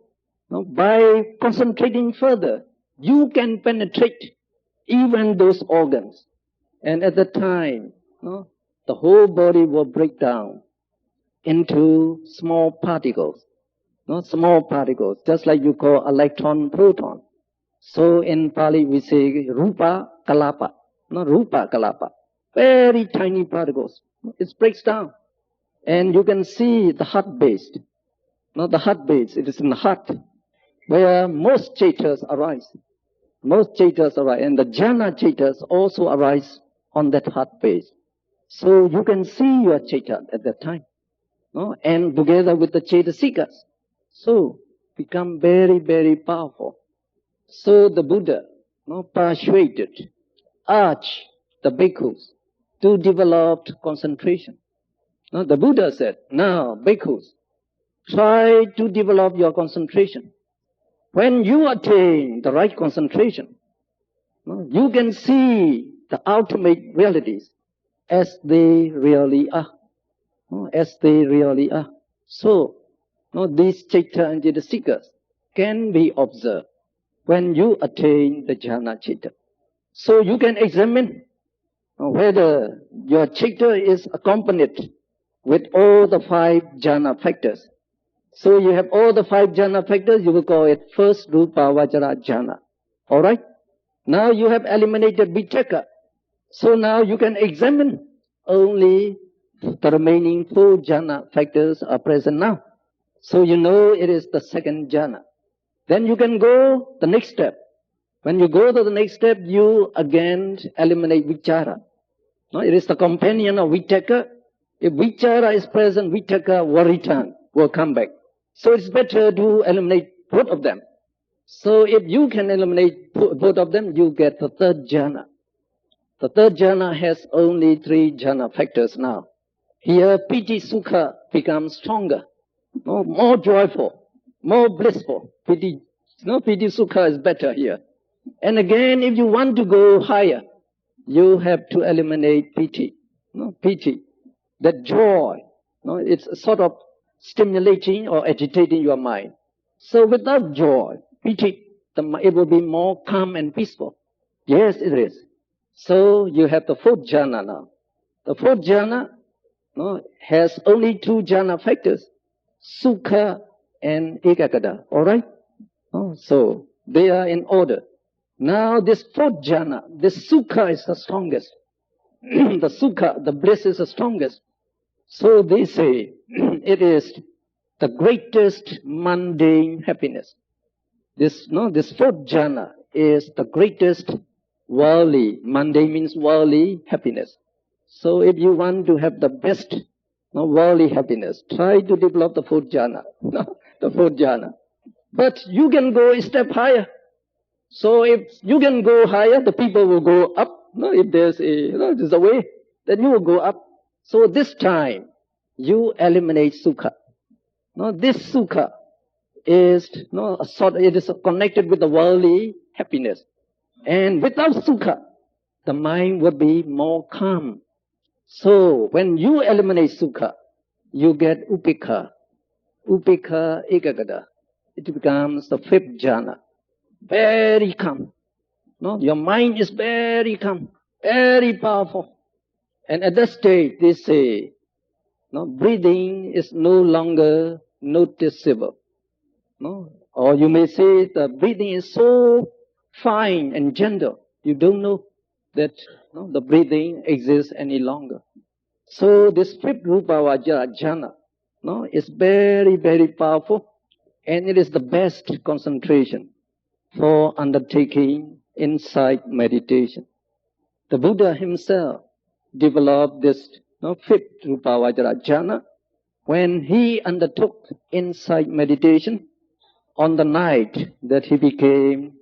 no, by concentrating further, you can penetrate even those organs, and at that time, no, the whole body will break down into small particles. No, small particles, just like you call electron, proton. So in Pali we say rupa kalapa. No, rupa kalapa. Very tiny particles. It breaks down. And you can see the heart base. No, the heart base, it is in the heart where most chetas arise. Most chetas arise. And the jhana chetas also arise on that heart base. So you can see your cheta at that time. No, and together with the chetasikas. So become very, very powerful. So the Buddha, no, persuaded, urged the bhikkhus to develop concentration. No, the Buddha said, now bhikkhus, try to develop your concentration. When you attain the right concentration, no, you can see the ultimate realities as they really are. No, as they really are. So, no, these citta and cetasikas can be observed when you attain the jhana citta. So you can examine whether your citta is accompanied with all the 5 jhana factors. So you have all the 5 jhana factors, you will call it first rupa vajra jhana. Alright? Now you have eliminated vitakka. So now you can examine only the remaining 4 jhana factors are present now. So you know it is the second jhana. Then you can go the next step. When you go to the next step, you again eliminate vichara. No, it is the companion of vitakka. If vichara is present, vitakka will return, will come back. So it's better to eliminate both of them. So if you can eliminate both of them, you get the third jhana. The third jhana has only 3 jhana factors now. Here, piti sukha becomes stronger, no, more joyful, more blissful. Piti sukha is better here. And again, if you want to go higher, you have to eliminate piti. No, piti, that joy. No, it's a sort of stimulating or agitating your mind. So without joy, piti, it will be more calm and peaceful. Yes, it is. So you have the 4th jhana now. The 4th jhana, no, has only 2 jhana factors, sukha and ekaggata. Alright? Oh, so they are in order. Now this 4th jhana, this sukha is the strongest. The sukha, the bliss is the strongest. So they say it is the greatest mundane happiness. This 4th jhana is the greatest worldly, mundane means worldly happiness. So if you want to have the best worldly happiness, try to develop the 4th jhana. The 4th jhana. But you can go a step higher. So if you can go higher, the people will go up. No, if there's a way, then you will go up. So this time, you eliminate sukha. No, this sukha is it is connected with the worldly happiness. And without sukha, the mind will be more calm. So when you eliminate sukha, you get upekha. Upekha ekaggata. It becomes the 5th jhana. Very calm. No, your mind is very calm, very powerful. And at that stage, they say, no, breathing is no longer noticeable. No, or you may say the breathing is so fine and gentle, you don't know that the breathing exists any longer. So this 5th rupa vajra jhana is very, very powerful, and it is the best concentration for undertaking insight meditation. The Buddha himself developed this 5th rupa vajra jhana when he undertook insight meditation on the night that he became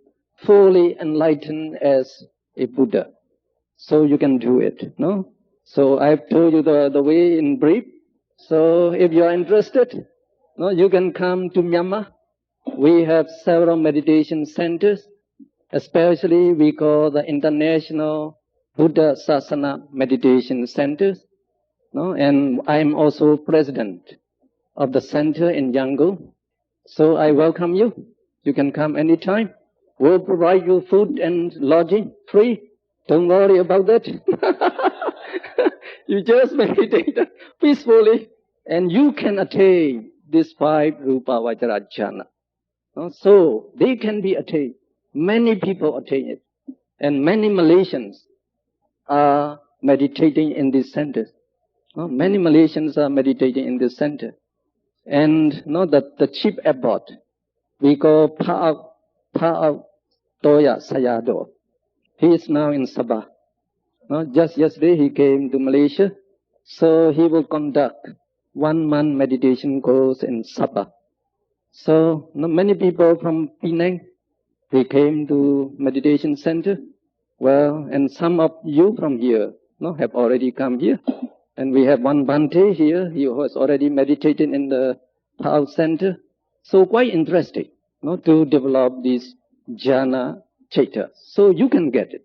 fully enlightened as a Buddha. So you can do it, no? So I've told you the way in brief. So if you are interested, no, you can come to Myanmar. We have several meditation centers, especially we call the International Buddha Sasana Meditation Centers. No? And I'm also president of the center in Yangon. So I welcome you. You can come anytime. We'll provide you food and lodging free. Don't worry about that. You just meditate peacefully and you can attain this 5 Rupa Vajra jhana. So they can be attained. Many people attain it. And many Malaysians are meditating in these centers. Many Malaysians are meditating in this center. And the chief abbot, we call Pa'ak Toya Sayadaw. He is now in Sabah. Just yesterday he came to Malaysia. So he will conduct 1-month meditation course in Sabah. So many people from Penang, they came to meditation center. Well, and some of you from here have already come here. And we have one Bhante here, he was already meditated in the Pa'ak center. So quite interesting to develop this jhana chaita. So you can get it.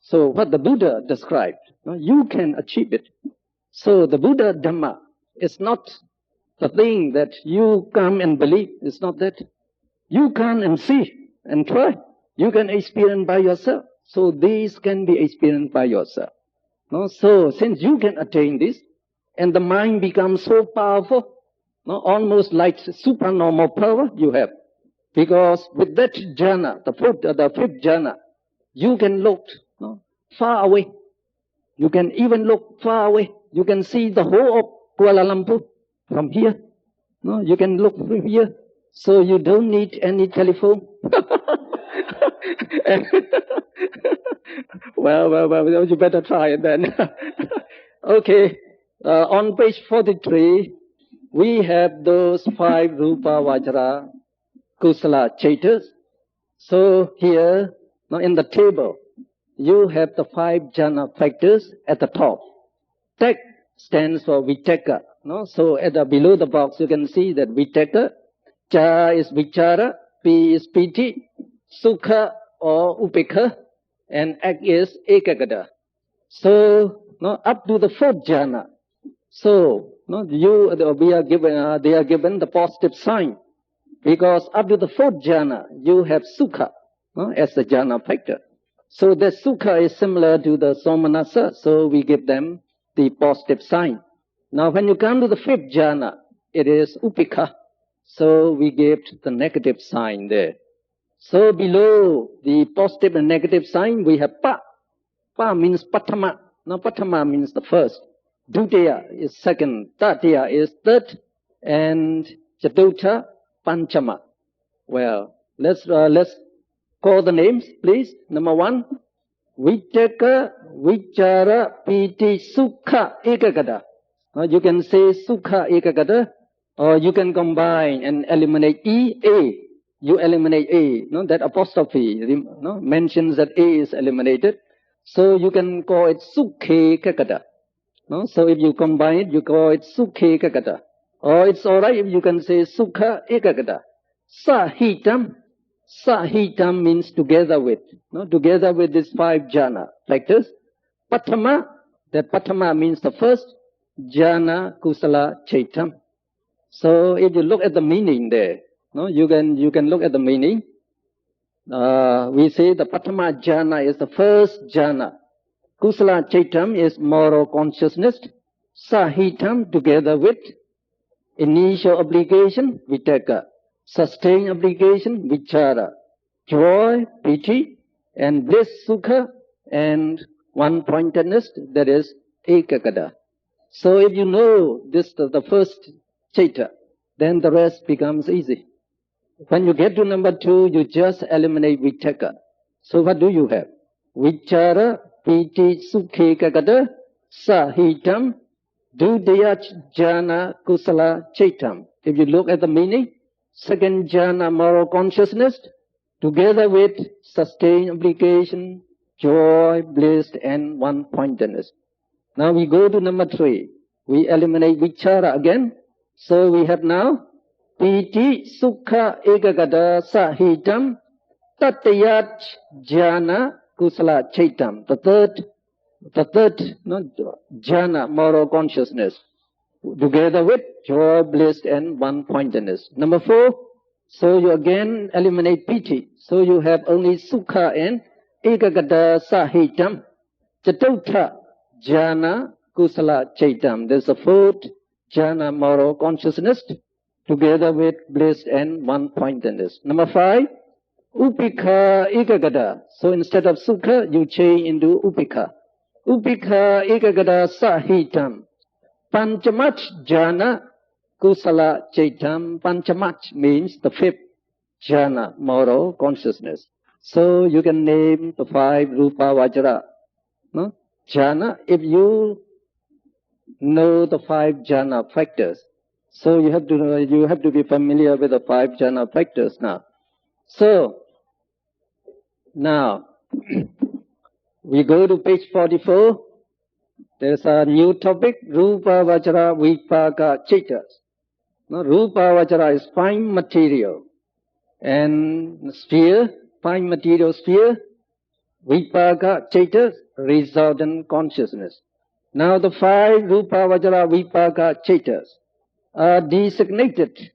So what the Buddha described, you can achieve it. So the Buddha Dhamma is not the thing that you come and believe. It's not that. You come and see and try. You can experience by yourself. So these can be experienced by yourself. So since you can attain this, and the mind becomes so powerful, almost like supernormal power you have. Because with that jhana, the fifth jhana, you can look far away. You can even look far away. You can see the whole of Kuala Lumpur from here. You can look from here. So you don't need any telephone. Well, you better try it then. Okay. On page 43, we have those 5 Rupa Vajra Kusala Chaitas. So here, in the table, you have the 5 jhana factors at the top. Tek stands for Vitaka. So below the box, you can see that Vitaka, Cha is Vichara, P is Piti, Sukha or Upekha, and Ak is Ekagata. So up to the 4th jhana. So they are given the positive sign. Because up to the 4th jhana, you have Sukha as the jhana factor. So the Sukha is similar to the Somanasa, so we give them the positive sign. Now when you come to the 5th jhana, it is Upekha. So we give the negative sign there. So below the positive and negative sign, we have Pa. Pa means Patama. Now Patama means the first. Dutiya is second. Tatiya is third. And Chaturtha, Panchama. Well, let's call the names, please. Number 1, Vitaka, Vichara, Piti, Sukha, Ekagata. You can say Sukha, Ekagata, or you can combine and eliminate E, A. You eliminate A. That apostrophe mentions that A is eliminated. So you can call it Sukhe Kakata. So if you combine it, you call it Sukhe Kakata. Or it's alright if you can say Sukha Ekagata. Sahitam. Sahitam means together with. Together with these 5 jhana factors. Patama. That Patama means the first. Jhana Kusala Chaitam. So if you look at the meaning there, you can look at the meaning. We say the Patama jhana is the first jhana. Kusala Chaitam is moral consciousness. Sahitam together with initial obligation, Vitaka. Sustained obligation, Vichara. Joy, Piti, and bliss, Sukha, and one-pointedness, that is Ekagata. So if you know this, the first Chaita, then the rest becomes easy. When you get to number 2, you just eliminate Vitaka. So what do you have? Vichara, Piti, Sukhe, Kagata, Sahitam, Dudaya Jhana, Kusala, Chaitam. If you look at the meaning, second jhana, moral consciousness, together with sustained application, joy, bliss, and one-pointedness. Now we go to number 3. We eliminate vichara again. So we have now piti, sukha, ekagata, sahitam, tatayat, jhana, kusala, chaitam. The third, jhana, moral consciousness, together with joy, bliss, and one-pointedness. Number 4, so you again eliminate piti. So you have only sukha and ekagata, sahitam, chatutha, jhana, kusala, chaitam. There's a 4th jhana, moral consciousness, together with bliss and one-pointedness. Number 5, upekha, ekagata. So instead of sukha, you change into upekha. Upekha, ekagata, sahitam. Panchamat jhana, kusala, chaitam. Panchamat means the 5th jhana, moral consciousness. So you can name the 5 rupa vajra, no? Jhana, if you know the 5 jhana factors. So you have to be familiar with the 5 jhana factors now. So now we go to page 44. There's a new topic, rupa vajra vipaka citas. Now, rupa vajra is fine material, and sphere, fine material sphere, vipaka citas, resultant consciousness. Now the 5 rupa vajra vipaka citas are designated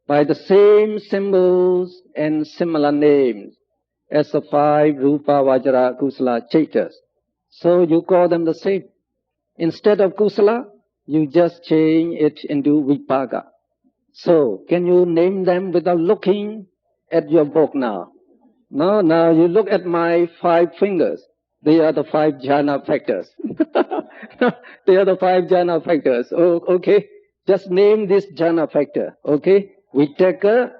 by the same symbols and similar names as the 5 rupa vajra kusala citas. So you call them the same. Instead of kusala, you just change it into vipaka. So can you name them without looking at your book now? No, now you look at my 5 fingers. They are the 5 jhana factors. They are the 5 jhana factors. Oh, okay. Just name this jhana factor. Okay. Vitaka,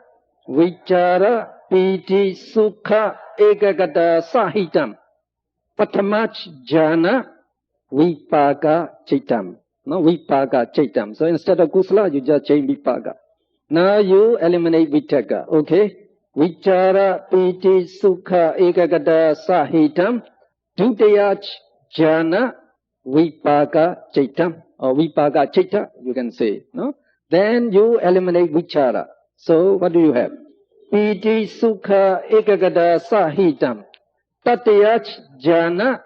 vichara, piti, sukha, ekagata, sahitam. Patamach jhana, vipaka, chitam. No, vipaka, chitam. So instead of kusala, you just change vipaka. Now you eliminate vitaka. Okay. Vichara, piti, sukha, ekagata, sahitam. Dutayach jhana vipaka chitam, or vipaka chitta, you can say. No? Then you eliminate vichara. So what do you have? Piti sukha ekagata sahitam. Tatayach jhana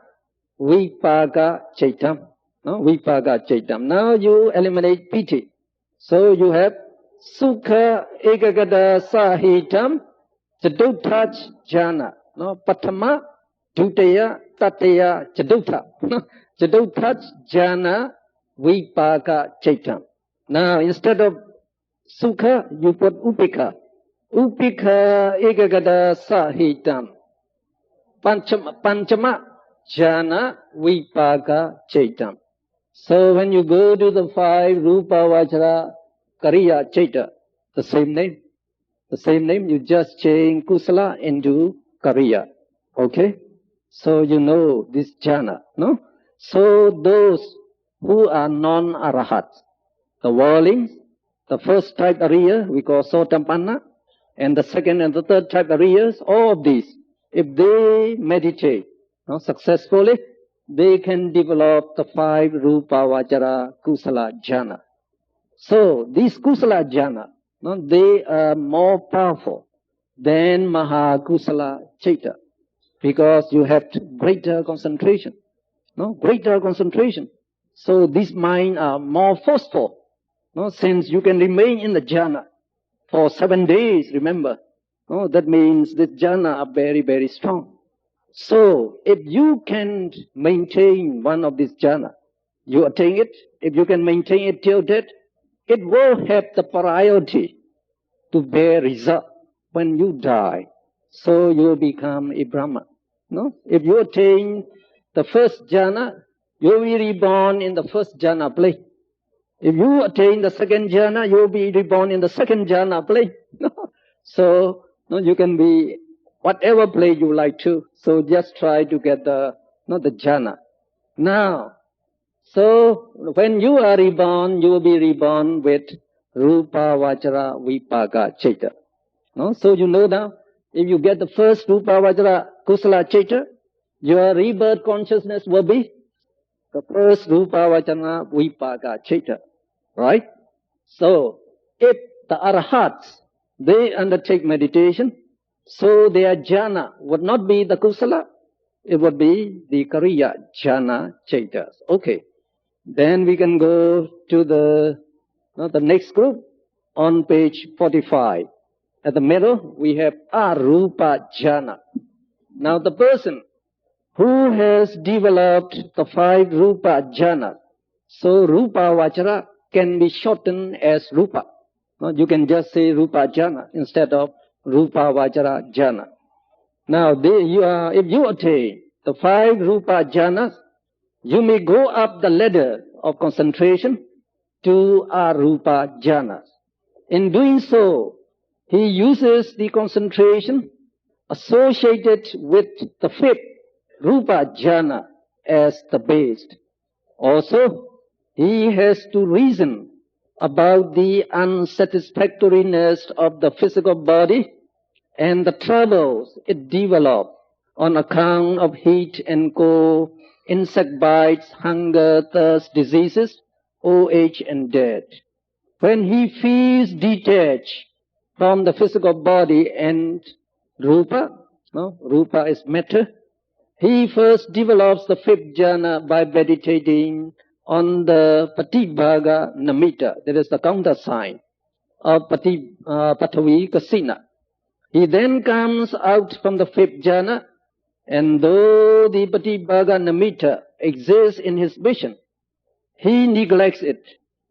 vipaka chitam. No? Vipaka chitam. Now you eliminate piti. So you have sukha ekagata sahitam. Chadutach jhana. No? Patama, dutaya, tataya, chadutha. Chadutha jhana vipaka chitam. Now instead of sukha, you put upekha. Upekha ekagata sahitam. Panchama jhana vipaka chitam. So when you go to the 5 rupa vajra kariya chita, the same name. The same name, you just change kusala into kariya. Okay? So you know this jhana, no? So those who are non-arahats, the worldlings, the first type Ariya we call Sotapanna, and the second and the third type Ariyas, all of these, if they meditate successfully, they can develop the 5 rupa vajra kusala jhana. So these kusala jhana, they are more powerful than maha kusala citta, because you have greater concentration. Greater concentration. So these minds are more forceful. Since you can remain in the jhana for 7 days, remember. That means this jhana are very, very strong. So if you can maintain one of these jhana, you attain it. If you can maintain it till death, it will have the priority to bear result when you die. So you will become a Brahma. If you attain the first jhana, you will be reborn in the first jhana place. If you attain the second jhana, you will be reborn in the second jhana place. So you can be whatever place you like to. So just try to get the jhana. Now, so when you are reborn, you will be reborn with rupa vajra vipaka citta. So you know now, If you get the first Rupa Vajra Kusala Chitta, your rebirth consciousness will be the first Rupa Vajra Vipaka Chitta. Right? So, if the Arahats, they undertake meditation, so their jhana would not be the Kusala, it would be the Kariya jhana Chaitas. Okay. Then we can go to the next group on page 45. At the middle, we have Arupa jhana. Now the person who has developed the 5 Rupa jhana, so Rupa Vajra can be shortened as Rupa. You can just say Rupa jhana instead of Rupa Vajra jhana. Now, if you attain the 5 Rupa jhanas, you may go up the ladder of concentration to Arupa jhanas. In doing so, he uses the concentration associated with the 5th Rupa jhana as the base. Also, he has to reason about the unsatisfactoriness of the physical body and the troubles it develops on account of heat and cold, insect bites, hunger, thirst, diseases, old age and death. When he feels detached from the physical body and Rupa, Rupa is matter, he first develops the 5th jhana by meditating on the Patibhaga Namitta, that is the countersign of Patavi Kasina. He then comes out from the 5th jhana, and though the Patibhaga Namitta exists in his vision, he neglects it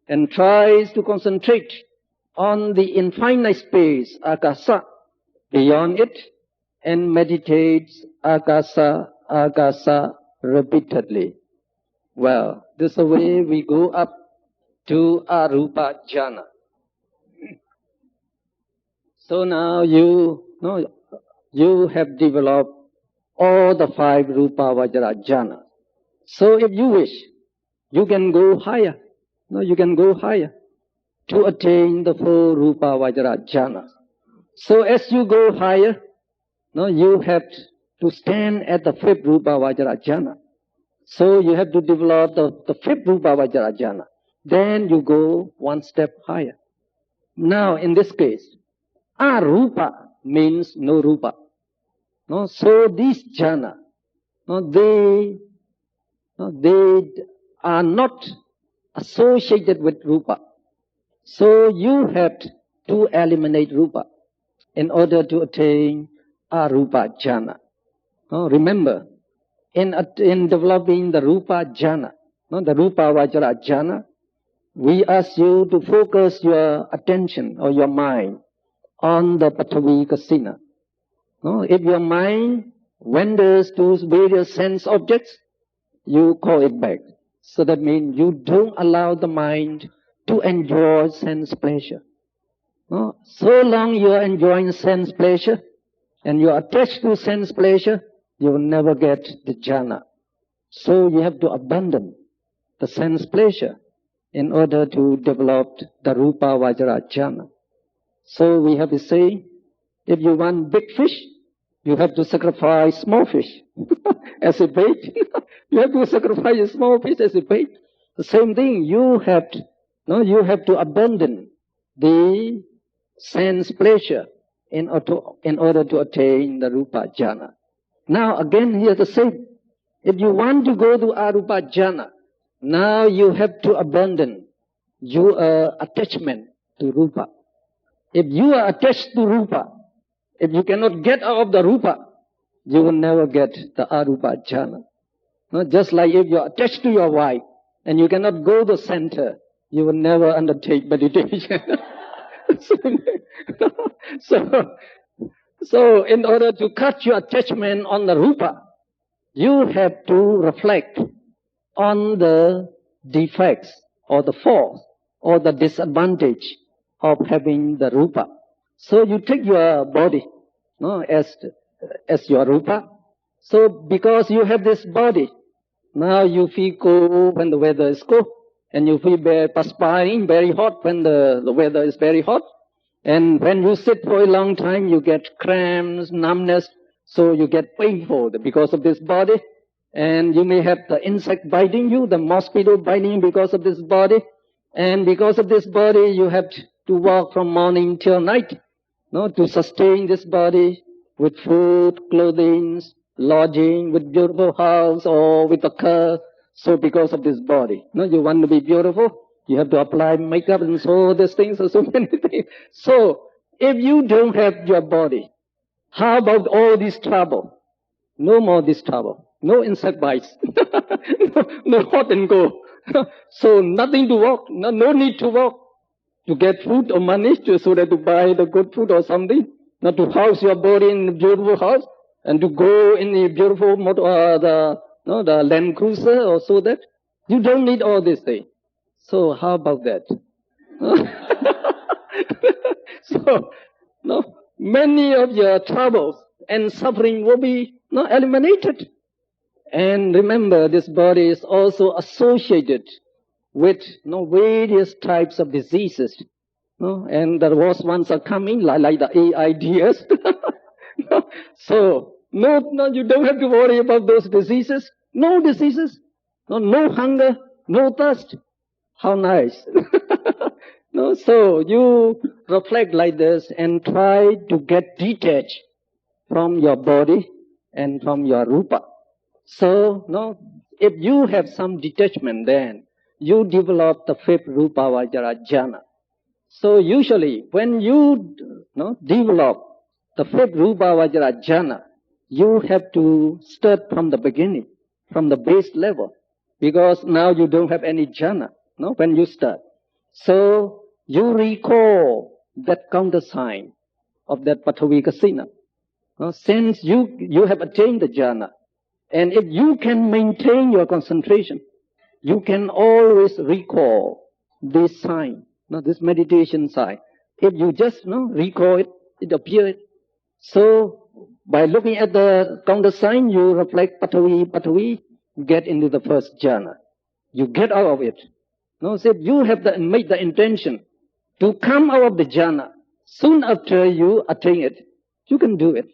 and tries to concentrate on the infinite space, Akasa, beyond it, and meditates Akasa, Akasa repeatedly. Well, this is the way we go up to Arupa jhana. So now you have developed all the 5 Rupa Vajra jhana. So if you wish, you can go higher. You can go higher to attain the 4 Rupa Vajra jhana. So as you go higher, you have to stand at the 5th Rupa Vajra jhana. So you have to develop the 5th Rupa Vajra jhana. Then you go one step higher. Now in this case, Arupa means no Rupa. So these jhana, they are not associated with Rupa. So you have to eliminate Rupa in order to attain Arupa jhana. Remember, in developing the Rupa jhana, the Rupa Vajra jhana, we ask you to focus your attention or your mind on the Patavi Kasina. If your mind wanders to various sense objects, you call it back. So that means you don't allow the mind to enjoy sense pleasure. So long you are enjoying sense pleasure and you are attached to sense pleasure, you will never get the jhana. So you have to abandon the sense pleasure in order to develop the Rupa Vajra jhana. So we have to say, if you want big fish, you have to sacrifice small fish as a bait. You have to sacrifice a small fish as a bait. The same thing, you have to abandon the sense pleasure in order to attain the Rupa jhana. Now again here the same. If you want to go to Arupa jhana, now you have to abandon your attachment to Rupa. If you are attached to Rupa, if you cannot get out of the Rupa, you will never get the Arupa jhana. Just like if you are attached to your wife and you cannot go to the center, you will never undertake meditation. So in order to cut your attachment on the Rupa, you have to reflect on the defects or the faults or the disadvantage of having the Rupa. So you take your body as your Rupa. So because you have this body, now you feel cold when the weather is cold, and you feel perspiring, very hot when the weather is very hot. And when you sit for a long time, you get cramps, numbness, so you get painful because of this body. And you may have the insect biting you, the mosquito biting you because of this body. And because of this body, you have to walk from morning till night, to sustain this body with food, clothing, lodging, with beautiful house, or with a car. So because of this body, you want to be beautiful, you have to apply makeup and so these things, so many things. So if you don't have your body, how about all this trouble? No more this trouble. No insect bites. no hot and cold. So nothing to walk. No need to walk. To get food or money so that to buy the good food or something. Not to house your body in a beautiful house. And to go in a beautiful motor, the Land Cruiser or so that. You don't need all these things. So how about that? So, many of your troubles and suffering will be eliminated. And remember, this body is also associated with various types of diseases. And the worst ones are coming, like the AIDS. So, you don't have to worry about those diseases. No diseases. No hunger, no thirst. How nice. So you reflect like this and try to get detached from your body and from your rupa. So, if you have some detachment, then you develop the fifth rupa vajra jhana. So usually, when you develop the fifth rupa vajra jhana, you have to start from the beginning, from the base level, because now you don't have any jhana, when you start. So you recall that countersign of that Pathavi Kasina. Since you have attained the jhana, and if you can maintain your concentration, you can always recall this sign, this meditation sign. If you just recall it, it appears. So by looking at the countersign, you reflect Pathavi, get into the first jhana. You get out of it. So if you have made the intention to come out of the jhana, soon after you attain it, you can do it.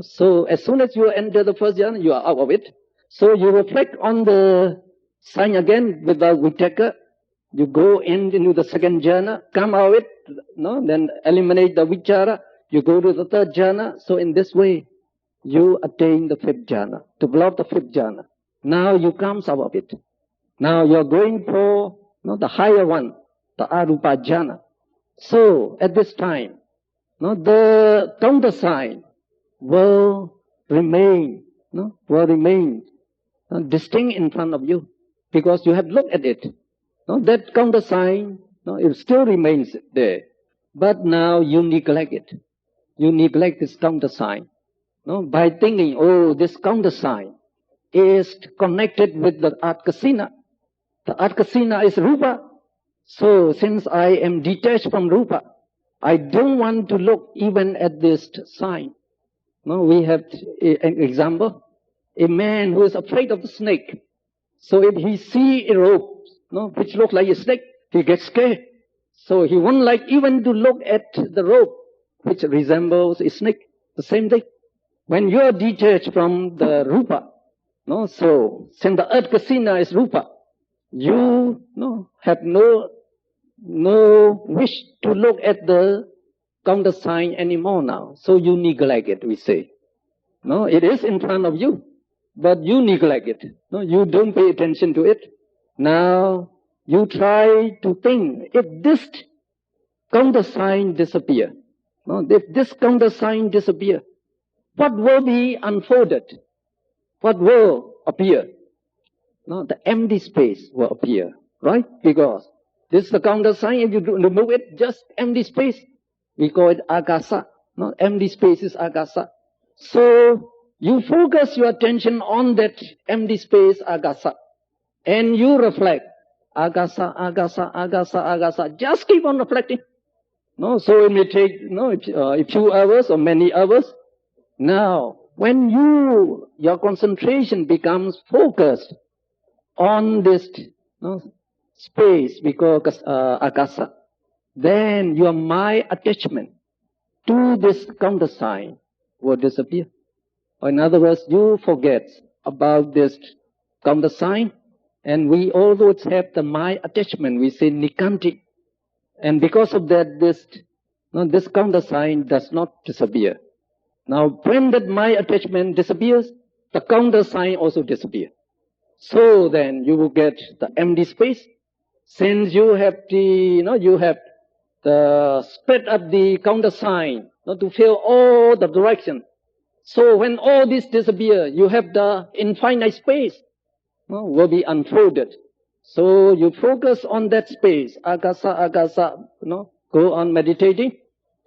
So as soon as you enter the first jhana, you are out of it. So you reflect on the sign again without vitaka. You go into the second jhana, come out of it, then eliminate the vichara. You go to the third jhana. So in this way, you attain the fifth jhana, develop the fifth jhana. Now you come out of it. Now you are going for the higher one, the arupa jhana. So at this time, the countersign will remain distinct in front of you, because you have looked at it. That countersign, it still remains there, but now you neglect it. You neglect this countersign, by thinking, oh, this countersign is connected with the Atkasina. The Atkasina is rupa. So since I am detached from rupa, I don't want to look even at this sign. We have an example. A man who is afraid of the snake. So if he see a rope, which looks like a snake, he gets scared. So he won't like even to look at the rope, which resembles a snake. The same thing. When you are detached from the rupa, so since the earth kasina is rupa, you have no wish to look at the countersign anymore now. So you neglect it, we say. It is in front of you, but you neglect it. You don't pay attention to it. Now you try to think, if this countersign disappear, if this countersign disappear, what will be unfolded? What will appear? The empty space will appear, right? Because this is the countersign. If you remove it, just empty space. We call it akasa. Empty space is akasa. So you focus your attention on that empty space, akasa, and you reflect, akasa, akasa, akasa, akasa. Just keep on reflecting. So it may take a few hours or many hours. Now, when your concentration becomes focused on this space, we call akasa, then your mind attachment to this countersign will disappear. Or in other words, you forget about this countersign, and we always have the mind attachment, we say nikanti. And because of that, this countersign does not disappear. Now, when that mind attachment disappears, the countersign also disappears. So then you will get the empty space. Since you have the spread up the countersign, to fill all the direction. So when all this disappear, you have the infinite space, will be unfolded. So you focus on that space, akasa, go on meditating.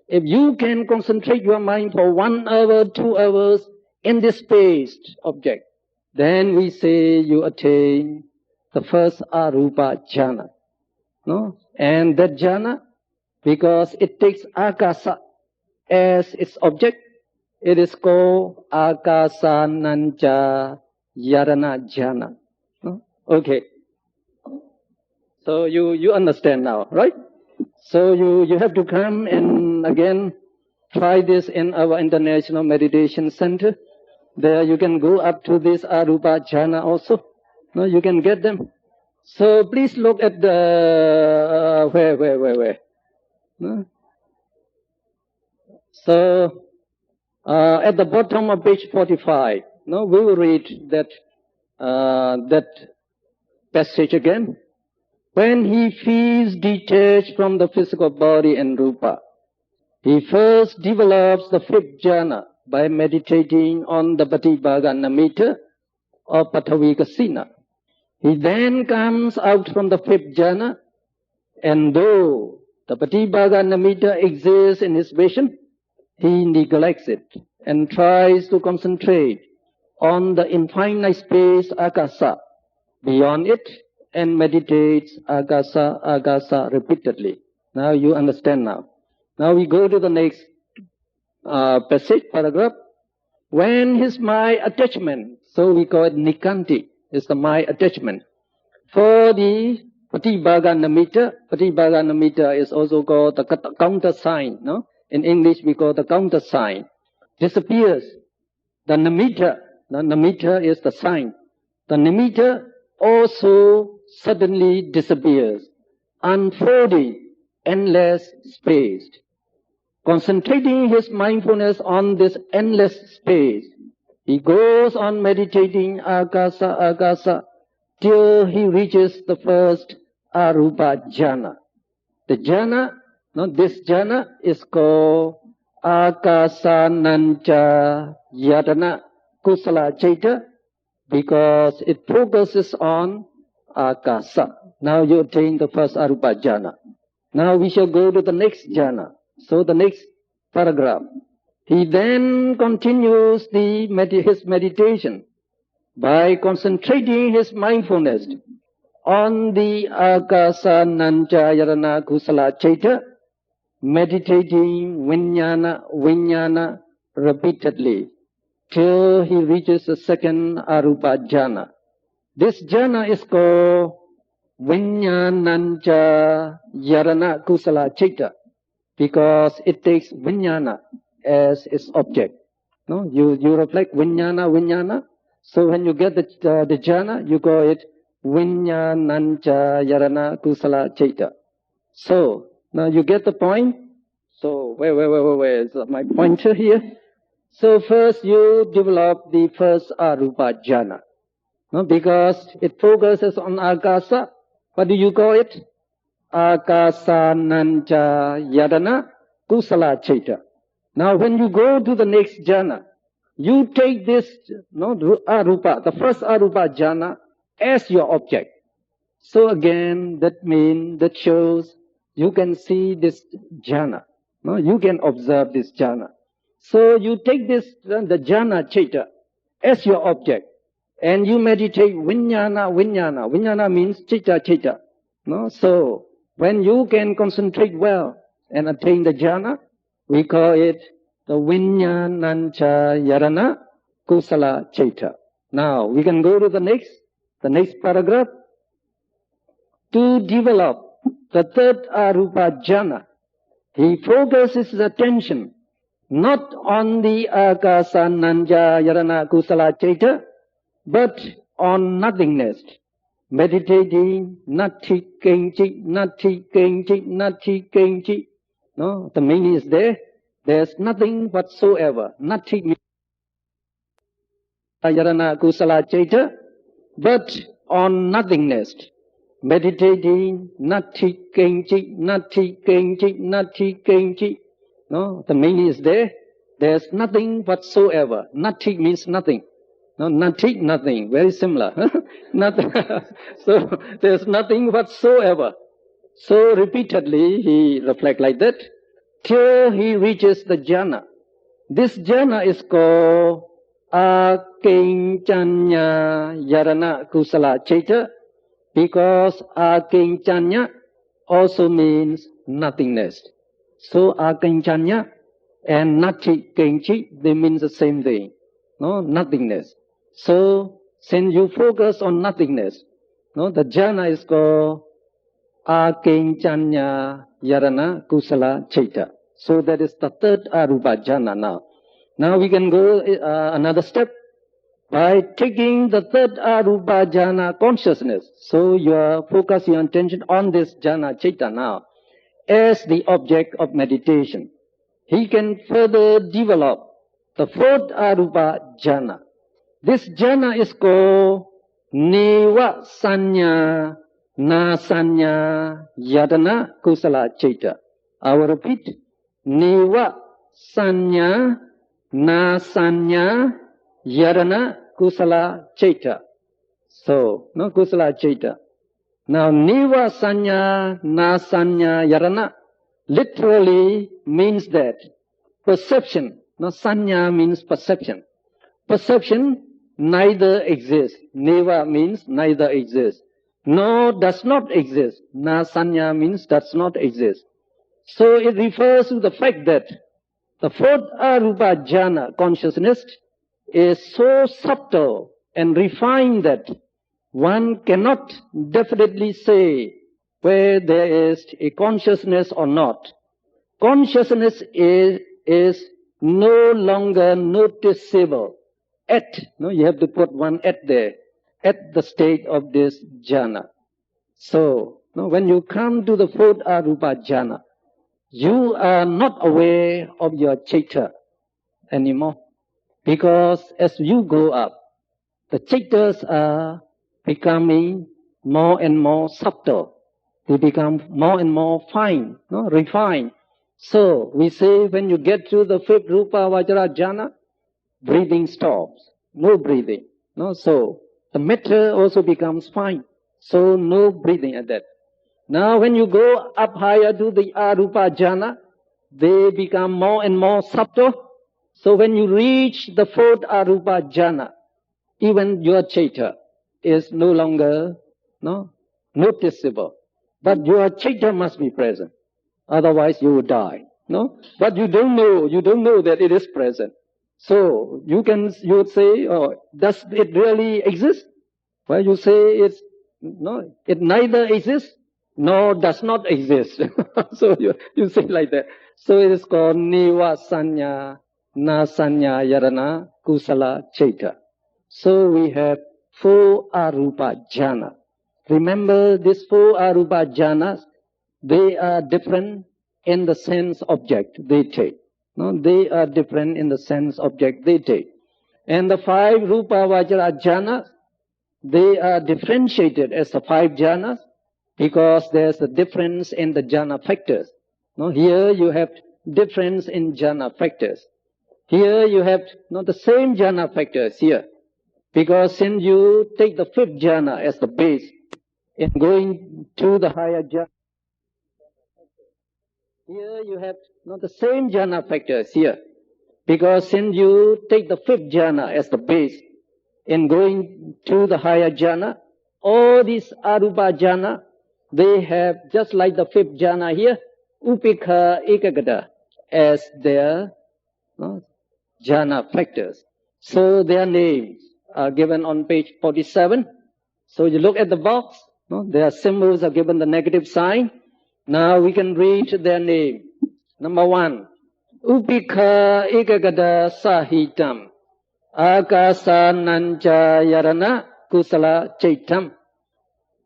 If you can concentrate your mind for 1 hour, 2 hours in this space object, then we say you attain the first arupa jhana. And that jhana, because it takes akasa as its object, it is called akasananja yarana jhana. Okay. So you understand now, right? So you have to come and again try this in our international meditation center. There you can go up to this arupa jhana also. You can get them. So please look at the where. So at the bottom of page 45, we will read that passage again. When he feels detached from the physical body and rupa, he first develops the 5th jhana by meditating on the Patibhaga Namitta or Pathavikasina. He then comes out from the 5th jhana, and though the Patibhaga Namitta exists in his vision, he neglects it and tries to concentrate on the infinite space akasa beyond it, and meditates agasa repeatedly. Now you understand now. Now we go to the next passage, paragraph. When his mind attachment, so we call it nikanti, is the mind attachment. For the Patibhaga Namitta is also called the counter sign. In English we call the counter sign. Disappears. The namitta is the sign. The namitta also suddenly disappears, unfolding endless space. Concentrating his mindfulness on this endless space, he goes on meditating agasa till he reaches the first arupa jhana. The jhana, this jhana is called akasananja yadana kusala chaita, because it focuses on akasa. Now you attain the first arupa jhana. Now we shall go to the next jhana. So the next paragraph. He then continues his meditation by concentrating his mindfulness on the akasananja yarana kusala chaita, meditating vijnana repeatedly till he reaches the second arupa jhana. This jhana is called vijnananja yarana kusala chaita, because it takes vijnana as its object. You reflect vijnana. So when you get the jhana, you call it vijnananja yarana kusala chaita. So now you get the point. So where is my pointer here? So first you develop the first arupa jhana. Because it focuses on akasa. What do you call it? Akasananja yadana kusala chaita. Now when you go to the next jhana, you take this arupa, the first arupa jhana, as your object. So again, that shows you can see this jhana. You can observe this jhana. So you take this, the jhana chaita, as your object, and you meditate vijnana. Vijnana means chaita. So when you can concentrate well and attain the jhana, we call it the vijnananja yarana kusala chaita. Now we can go to the next paragraph. To develop the third arupa jhana, he focuses his attention not on the akasa nanja yarana kusala chaita, but on nothingness, meditating nati kenchi, nati kenchi, nati kenchi. No, the meaning is there. There's nothing whatsoever. Nati yarana kusala chaita, but on nothingness, meditating nati kenchi, nati kenchi, nati kenchi. No, the meaning is there. There's nothing whatsoever. Nati means nothing. No, nati, nothing. Very similar. Nothing. So there's nothing whatsoever. So repeatedly he reflects like that till he reaches the jhana. This jhana is called akinchanya yarana kusala chaita, because akinchanya also means nothingness. So akinchanya and nati kenchi, they mean the same thing. No, nothingness. So since you focus on nothingness, no, the jhana is called akinchanya yarana kusala chaita. So that is the third arupa jhana now. Now we can go another step by taking the third arupa jhana consciousness. So you focus your attention on this jhana chaita now as the object of meditation. He can further develop the fourth arupa jhana. This jhana is called neva sanya na sanya yadana kusala chaita. I will repeat. Neva sanya na sanya yadana kusala chaita. So, no kusala chaita. Now, neva sanya na sanya yadana literally means that perception. No, sanya means perception. Perception neither exists. Neva means neither exists. No, does not exist. Na sanya means does not exist. So it refers to the fact that the fourth arupa jhana consciousness is so subtle and refined that one cannot definitely say where there is a consciousness or not. Consciousness is no longer noticeable at, no, you have to put one at there, at the state of this jhana. So, no, when you come to the fourth arupa jhana, you are not aware of your chaita anymore. Because as you go up, the chaitas are becoming more and more subtle. They become more and more fine, no, refined. So we say when you get to the fifth rupa vajra jhana, breathing stops. No breathing. No, so the matter also becomes fine. So no breathing at that. Now when you go up higher to the arupa jhana, they become more and more subtle. So when you reach the fourth arupa jhana, even your chaita is no longer noticeable. But your chaita must be present. Otherwise you will die. No? But you don't know that it is present. So you would say, oh, does it really exist? Well, you say it neither exists nor does not exist. So you say like that. So it is called neva sanya na sanya yarana kusala chaita. So we have four arupa jhana. Remember these four arupa jhanas, they are different in the sense object they take. No, they are different in the sense object they take. And the five rupa vajra jhanas, they are differentiated as the five jhanas because there's a difference in the jhana factors. No, here you have difference in jhana factors. Here you have not the same jhana factors here. Because since you take the fifth jhana as the base in going to the higher jhana, here you have not the same jhana factors here. Because since you take the fifth jhana as the base in going to the higher jhana, all these arupa jhana, they have just like the fifth jhana here, upekha ekagata as their jhana factors. So their names are given on page 47. So you look at the box, their symbols are given the negative sign. Now we can read their name. Number 1, Upikha Ekagata Sahitam Akasa Nanja Yarana Kusala Chaitam.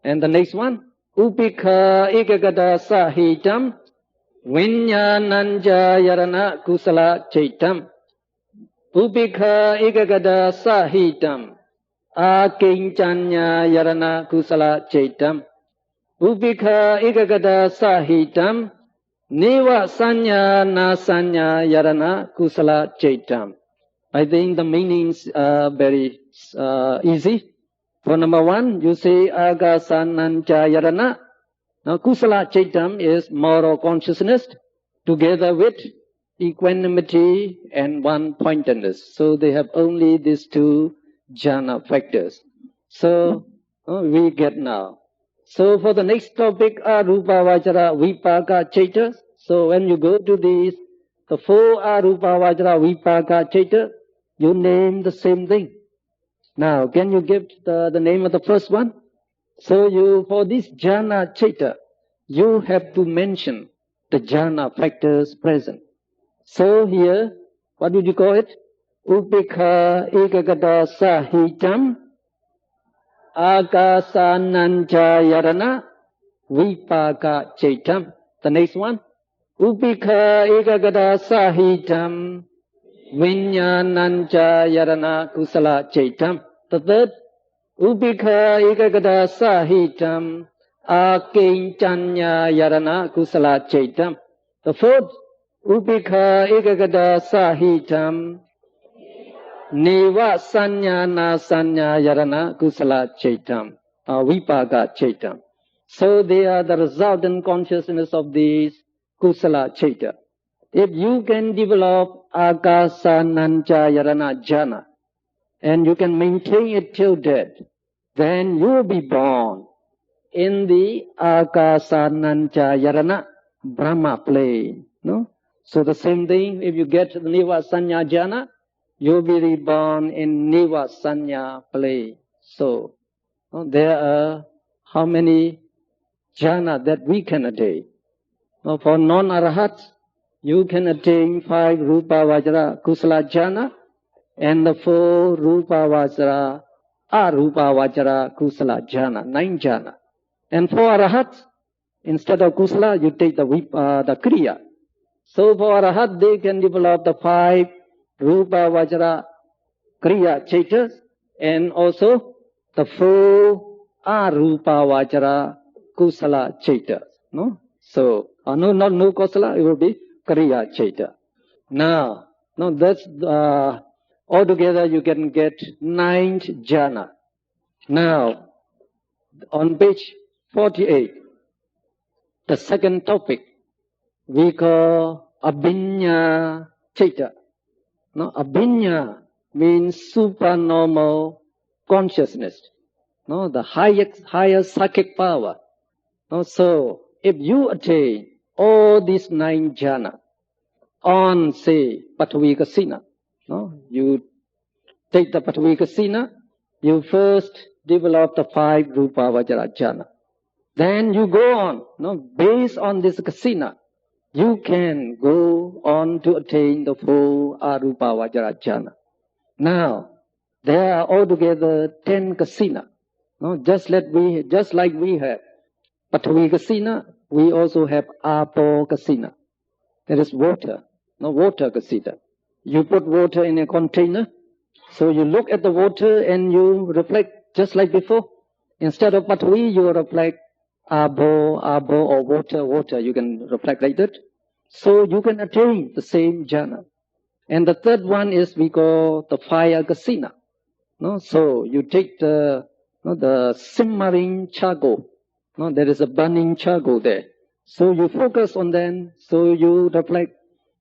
And the next one, Upikha Ekagata Sahitam Vinyananja Yarana Kusala Chaitam. Upikha Ekagata Sahitam Akinchanya Yarana Kusala Chaitam. Upikha Ekagata Sahitam Neva Sanya Nasanya Yarana Kusala Chaitam. I think the meanings are very easy. For number 1, you say Agasananja Yarana. Now Kusala Chaitam is moral consciousness together with equanimity and one-pointedness. So they have only these 2 jhana factors. So we get now. So for the next topic, Arupa Vajra Vipaka Chaita. So when you go to these, the 4 Arupa Vajra Vipaka Chaita, you name the same thing. Now, can you give the name of the first one? So you, for this jhana chaita, you have to mention the jhana factors present. So here, what would you call it? Upikha Ekagata Sahitam Akasananja Yarana Vipaka Chaitam. The next one, Upikha Ekagata Sahitam Vinyananja Yarana Kusala Chaitam. The third, Upikha Ekagata Sahitam Akinchanya Yarana Kusala Chaitam. The fourth, Upikha Ekagata Sahitam Neva Sanyana Sanya Yarana Kusala Chaitam, Vipaka Chaitam. So they are the resultant consciousness of these Kusala Chaita. If you can develop Akasananja Yarana Jhana, and you can maintain it till death, then you will be born in the Akasananja Yarana Brahma plane. No? So the same thing, if you get the Neva Sanya Jhana, you will be reborn in Neva Sanya plane. So there are how many jhana that we can attain? For non-arahats, you can attain 5 Rupa Vajra Kusala Jhana and the 4 Rupa Vajra Arupa Vajra Kusala Jhana, 9 jhana. And for arahats, instead of Kusala, you take the Kriya. So for arahat, they can develop the 5 Rupa Vajra Kriya Chaitas and also the 4 Arupa Vajra Kusala Chaitas. No? So, no Kusala, it will be Kriya Chaita. Now that's altogether you can get 9 jhana. Now, on page 48, the second topic we call Abhinya Chaita. No, Abhinya means supernormal consciousness. No, the higher psychic power. No, so if you attain all these 9 jhana on, say, Pathavi Kasina, no, you take the Pathavi Kasina, you first develop the 5 Rupa Vajra jhana. Then you go on, no, based on this Kasina, you can go on to attain the 4 Arupa Vajra jhana. Now, there are altogether 10 Kasina. No, just like we have Pathavi Kasina, we also have Apo Kasina. That is water, no, water Kasina. You put water in a container, so you look at the water and you reflect just like before. Instead of Pathavi, you reflect Abo, or water. You can reflect like that. So you can attain the same jhana. And the third one is we call the fire Kasina. No, so you take the simmering charcoal. No, there is a burning charcoal there. So you focus on them, so you reflect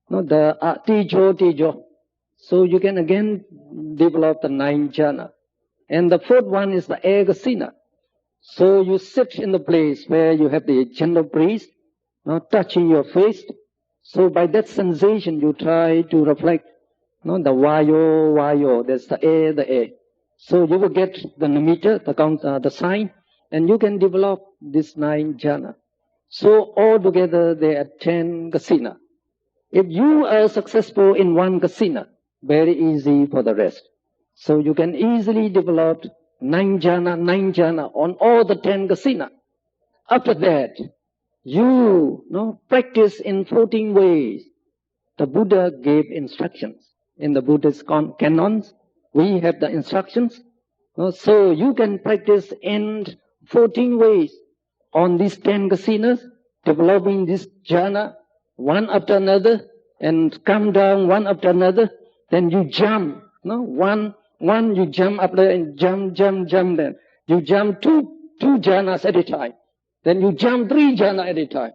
the tijo. So you can again develop the 9 jhana. And the fourth one is the air Kasina. So you sit in the place where you have the gentle breeze, touching your face. So by that sensation you try to reflect the vayo, that's the air. So you will get the nimitta, the sign, and you can develop this 9 jhana. So altogether there are 10 kasina. If you are successful in one kasina, very easy for the rest. So you can easily develop 9 jhana on all the 10 kasina. After that, you practice in 14 ways. The Buddha gave instructions. In the Buddhist canons, we have the instructions. So you can practice in 14 ways on these 10 kasinas, developing this jhana one after another, and come down one after another. Then you jump. One you jump up there and jump. Then you jump two jhanas at a time. Then you jump 3 jhana at a time.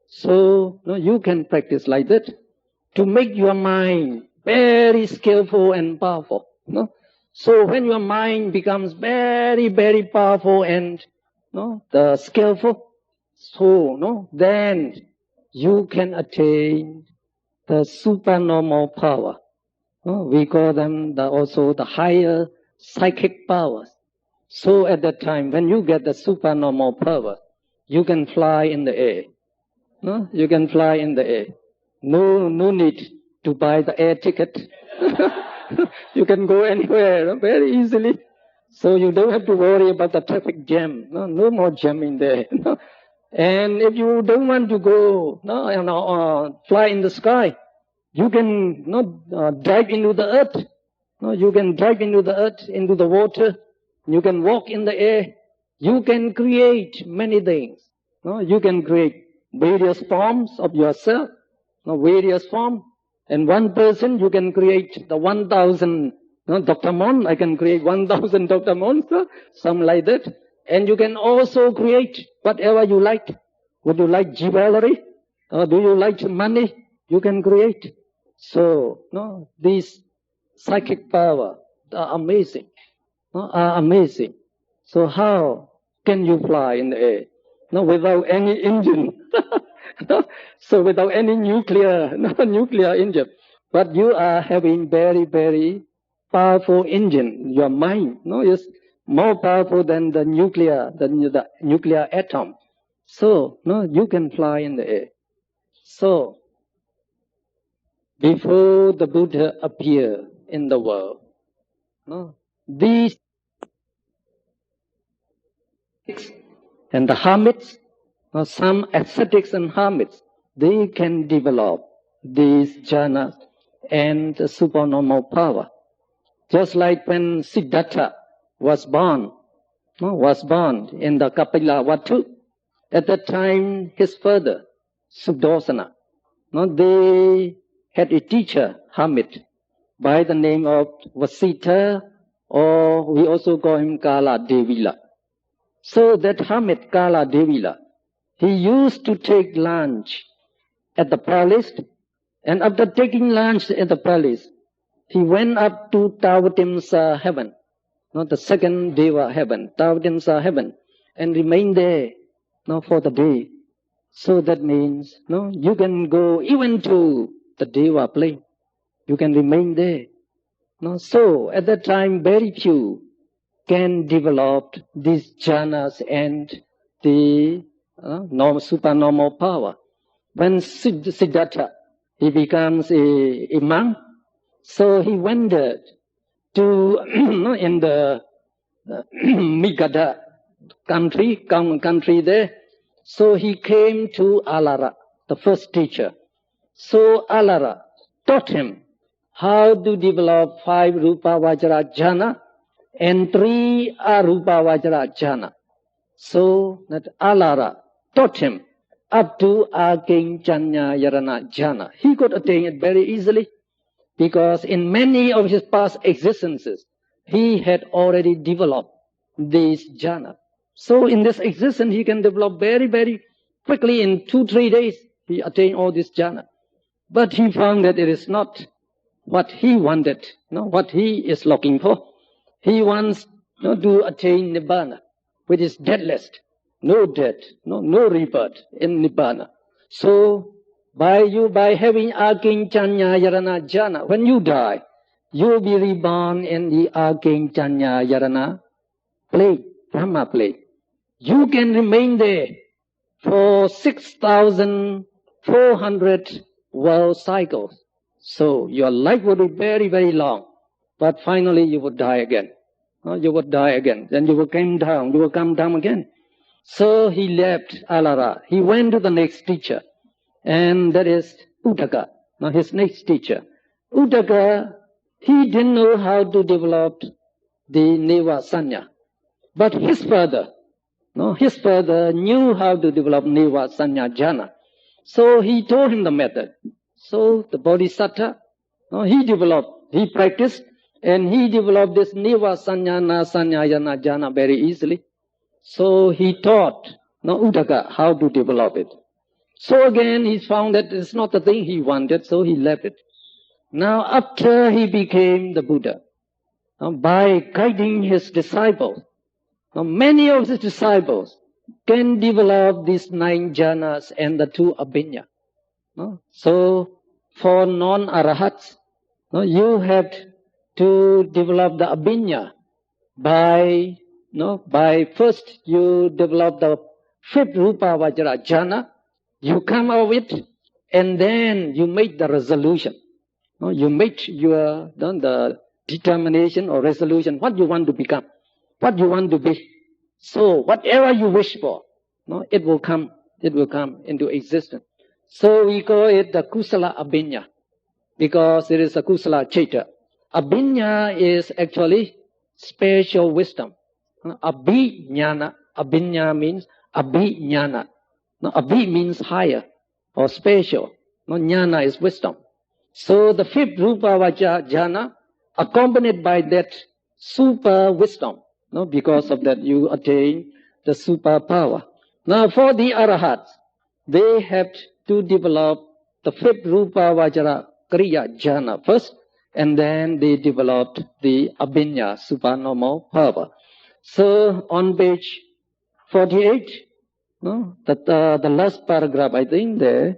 So you can practice like that to make your mind very skillful and powerful. So when your mind becomes very, very powerful and the skillful, so then you can attain the supernormal power. We call them also the higher psychic powers. So at that time, when you get the supernormal power, you can fly in the air. You can fly in the air. No need to buy the air ticket. You can go anywhere very easily. So you don't have to worry about the traffic jam. No more jamming there. And if you don't want to go fly in the sky, you can dive into the earth. You can dive into the earth, into the water. You can walk in the air. You can create many things. You can create various forms of yourself. Various forms. And one person, you can create the 1,000 Dr. Mon. I can create 1,000 Dr. Mon, something like that. And you can also create whatever you like. Would you like jewelry? Or do you like money? You can create. So, these psychic power are amazing. Are amazing. So how can you fly in the air? Without any engine. So without any nuclear engine. But you are having very, very powerful engine. Your mind is more powerful than the nuclear atom. So you can fly in the air. So before the Buddha appeared in the world, these and the hermits, some ascetics and hermits, they can develop these jhanas and the supernormal power. Just like when Siddhartha was born in the Kapila Vatu. At that time, his father, Suddosana, they had a teacher, hermit, by the name of Vasita, or we also call him Kala Devila. So that hermit, Kala Devila, he used to take lunch at the palace, and after taking lunch at the palace, he went up to Tavatimsa heaven, the second Deva heaven, Tavatimsa heaven, and remained there for the day. So that means you can go even to the Deva plane. You can remain there. So at that time, very few can develop these jhanas and the supernormal power. When Siddhartha, he becomes a monk, so he wandered to in the Megada country there. So he came to Alara, the first teacher. So Alara taught him how to develop 5 Rupa Vajra jhana and 3 Arupa Vajra jhana. So that Alara taught him up to Akinchanya Yarana jhana. He could attain it very easily because in many of his past existences, he had already developed this jhana. So in this existence, he can develop very, very quickly in 2-3 days. He attained all this jhana. But he found that it is not what he wanted, what he is looking for. He wants to attain Nibbana, which is deathless, no death, no rebirth in Nibbana. So by having Akinchanya Yarana jhana, when you die, you will be reborn in the Akinchanya Yarana plane, Brahma plane. You can remain there for 6,400 world cycles. So your life would be very, very long. But finally you would die again. You would die again. Then you will come down. You will come down again. So he left Alara. He went to the next teacher. And that is Uddaka. Now his next teacher. Uddaka, he didn't know how to develop the Neva Sanya. But his father knew how to develop Neva Sanya Jhana. So he told him the method. So the Bodhisattva, he practiced, and he developed this Neva Sanyana Sanyayana Jhana very easily. So he taught Uddaka how to develop it. So again he found that it's not the thing he wanted, so he left it. Now after he became the Buddha, by guiding his disciples, many of his disciples can develop these 9 jhanas and the 2 abhinya. So for non-arahats, you have to develop the abhinya by first you develop the 5th rupa vajra jhana, you come out of it, and then you make the resolution. You make your the determination or resolution, what you want to become, what you want to be. So whatever you wish for, it will come into existence. So we call it the kusala abhinya, because it is a kusala citta. Abhinya is actually spiritual wisdom. Abhinyana, abhinya means abhinyana. Abhi means higher or spiritual. Jnana is wisdom. So the 5th rupa vajra jhana, accompanied by that super wisdom. Because of that you attain the super power. Now for the arahats, they have to develop the 5th rupa vajra kriya jhana first, and then they developed the abhinya, supernormal power. So on page 48, the last paragraph, I think there,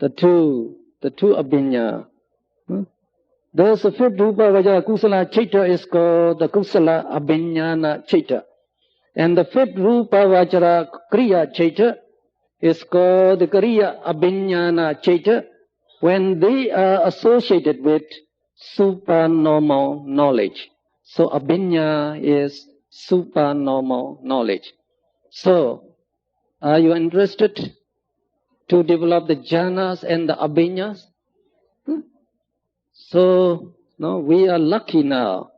the two abhinya. Thus the 5th rupa vajra kusala citta is called the kusala abhinyana citta. And the 5th rupa vajra kriya citta is called the kriya abhinyana citta when they are associated with supernormal knowledge. So abhinya is supernormal knowledge. So, are you interested to develop the jhanas and the abhinyas? So, we are lucky now,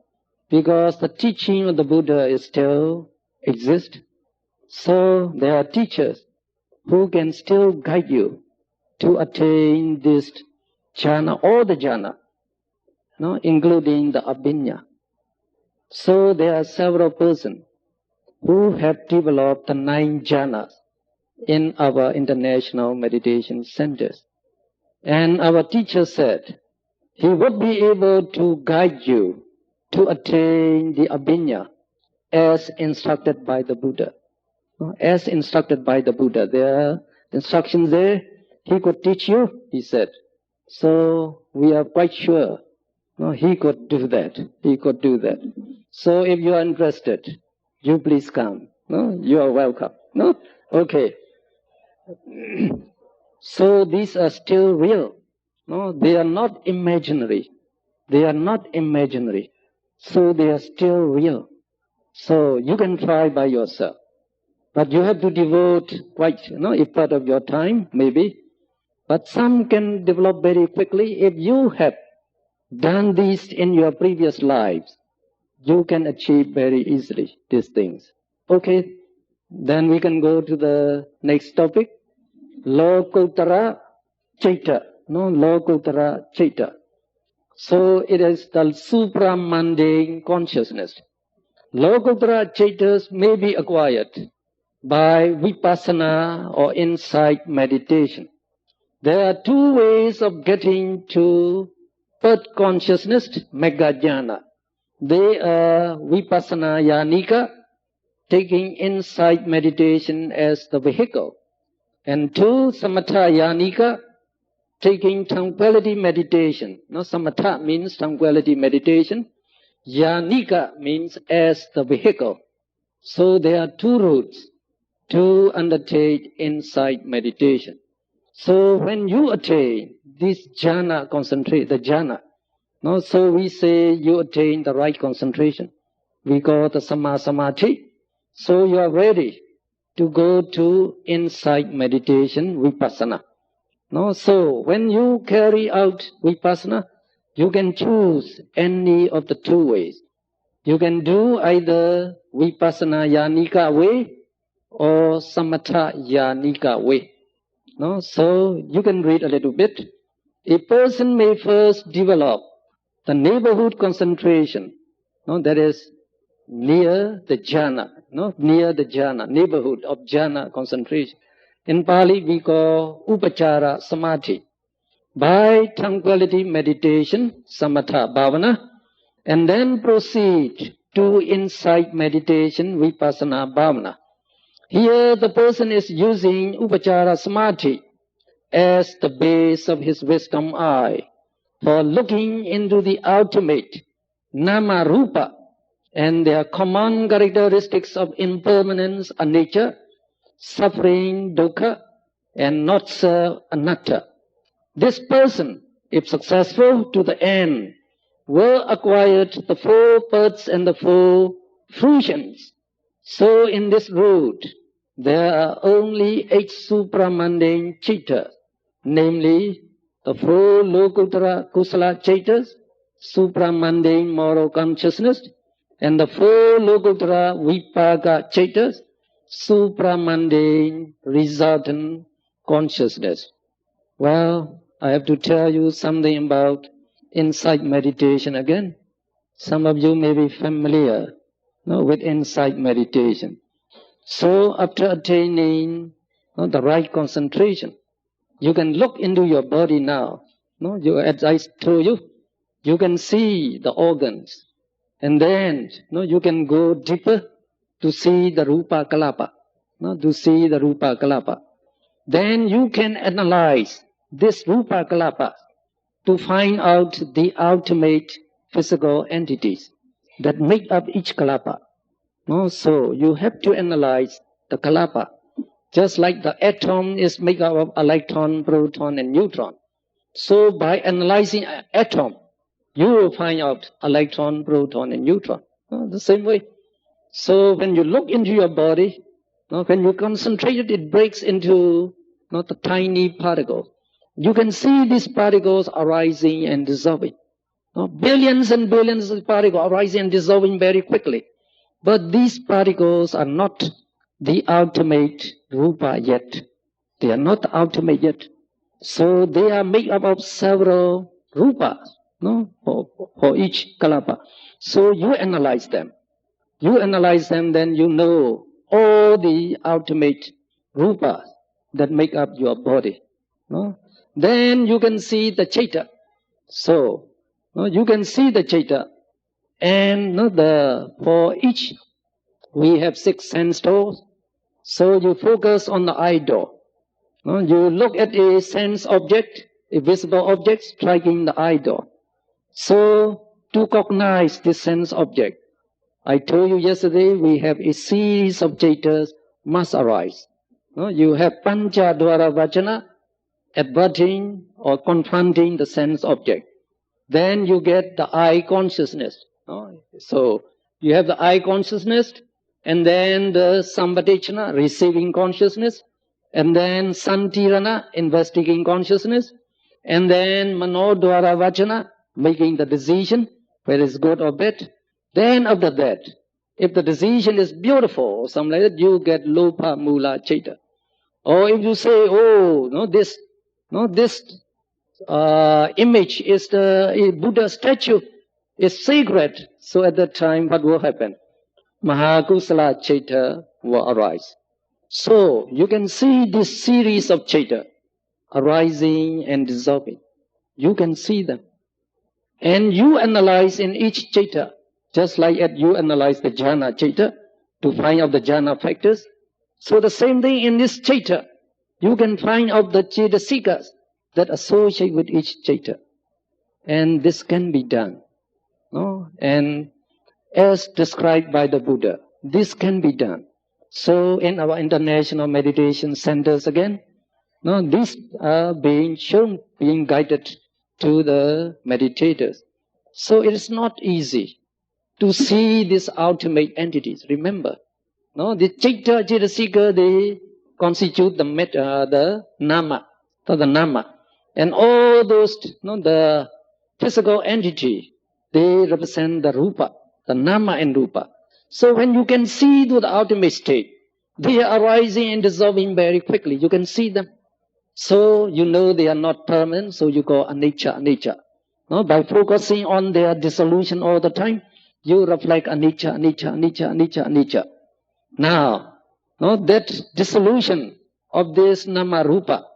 because the teaching of the Buddha is still exist. So there are teachers who can still guide you to attain this jhana, all the jhana, including the abhinya. So there are several persons who have developed the 9 jhanas in our international meditation centers. And our teacher said he would be able to guide you to attain the abhinya as instructed by the Buddha. As instructed by the Buddha. There are instructions there. He could teach you, he said. So we are quite sure he could do that. He could do that. So if you are interested, you please come. You are welcome. Okay. So these are still real. They are not imaginary. They are not imaginary. So they are still real. So you can try by yourself. But you have to devote quite, a part of your time, maybe. But some can develop very quickly. If you have done these in your previous lives, you can achieve very easily these things. Okay, then we can go to the next topic. Lokutara Citta. Lokutara Citta. So it is the supramundane consciousness. Lokutara Cittas may be acquired by Vipassana or insight meditation. There are 2 ways of getting to earth consciousness, Megajnana. They are Vipassana Yanika, taking insight meditation as the vehicle. And 2, Samatha Yanika, taking tranquility meditation. Samatha means tranquility meditation. Yanika means as the vehicle. So there are two routes to undertake insight meditation. So when you attain this jhana concentration, the jhana, no, so we say you attain the right concentration. We call the samadhi. So you are ready to go to insight meditation, vipassana. No, so when you carry out vipassana, you can choose any of the two ways. You can do either vipassana yanika way or samatha yanika way. No, so you can read a little bit. A person may first develop the neighborhood concentration, no, that is near the jhana, no, near the jhana, neighborhood of jhana concentration. In Pali we call upachara samadhi. By tranquility meditation, samatha bhavana, and then proceed to insight meditation, vipassana bhavana. Here the person is using upachara samadhi as the base of his wisdom eye for looking into the ultimate nama rupa and their common characteristics of impermanence and nature, suffering, dukkha, and not self, anatta. This person, if successful to the end, will acquire the four parts and the four fruitions. So in this route, there are only 8 supramundane citta, namely the 4 lokuttara kusala citas, supramundane moral consciousness, and the 4 lokuttara vipaka citas, supramundane resultant consciousness. Well, I have to tell you something about insight meditation again. Some of you may be familiar, no, with insight meditation. So after attaining, no, the right concentration, you can look into your body now. No, as I told you, you can see the organs. And then, no, you can go deeper to see the rupa kalapa. No, to see the rupa kalapa. Then you can analyze this rupa kalapa to find out the ultimate physical entities that make up each kalapa. No, so you have to analyze the kalapa. Just like the atom is made up of electron, proton, and neutron. So by analyzing an atom, you will find out electron, proton, and neutron. No, the same way. So when you look into your body, no, when you concentrate it, it breaks into not the tiny particles. You can see these particles arising and dissolving. No, billions and billions of particles arising and dissolving very quickly. But these particles are not the ultimate rupa yet. They are not the ultimate yet. So they are made up of several rupas, no, for each kalapa. So you analyze them. You analyze them, then you know all the ultimate rupas that make up your body. No? Then you can see the citta. So no, you can see the citta. And no, for each, we have 6 sense doors. So you focus on the eye door. No, you look at a sense object, a visible object, striking the eye door. So to cognize this sense object, I told you yesterday we have a series of cittas must arise. No, you have pancha dvara vachana, adverting or confronting the sense object. Then you get the eye consciousness. No? So you have the eye consciousness, and then the samvadechana, receiving consciousness, and then santirana, investigating consciousness, and then manodvara vachana, making the decision, whether it's good or bad. Then after that, if the decision is beautiful or something like that, you get lopa mula citta. Or if you say, oh, no, this image is the Buddha statue, is sacred. So at that time, what will happen? Mahakusala citta will arise. So you can see this series of citta arising and dissolving. You can see them. And you analyze in each citta, just like you analyze the jhana citta to find out the jhana factors. So the same thing in this citta, you can find out the citasikas that associate with each citta. And this can be done. No? And as described by the Buddha, this can be done. So in our international meditation centers again, these are being shown, being guided to the meditators. So it is not easy to see these ultimate entities. Remember, the Chitta, Cetasika, they constitute the Nama, the Nama. And all those, the physical entity, they represent the Rupa, the Nama and Rupa. So when you can see to the ultimate state, they are arising and dissolving very quickly. You can see them. So you know they are not permanent, so you call anicca. By focusing on their dissolution all the time, you reflect anicca. Now, that dissolution of this Nama Rupa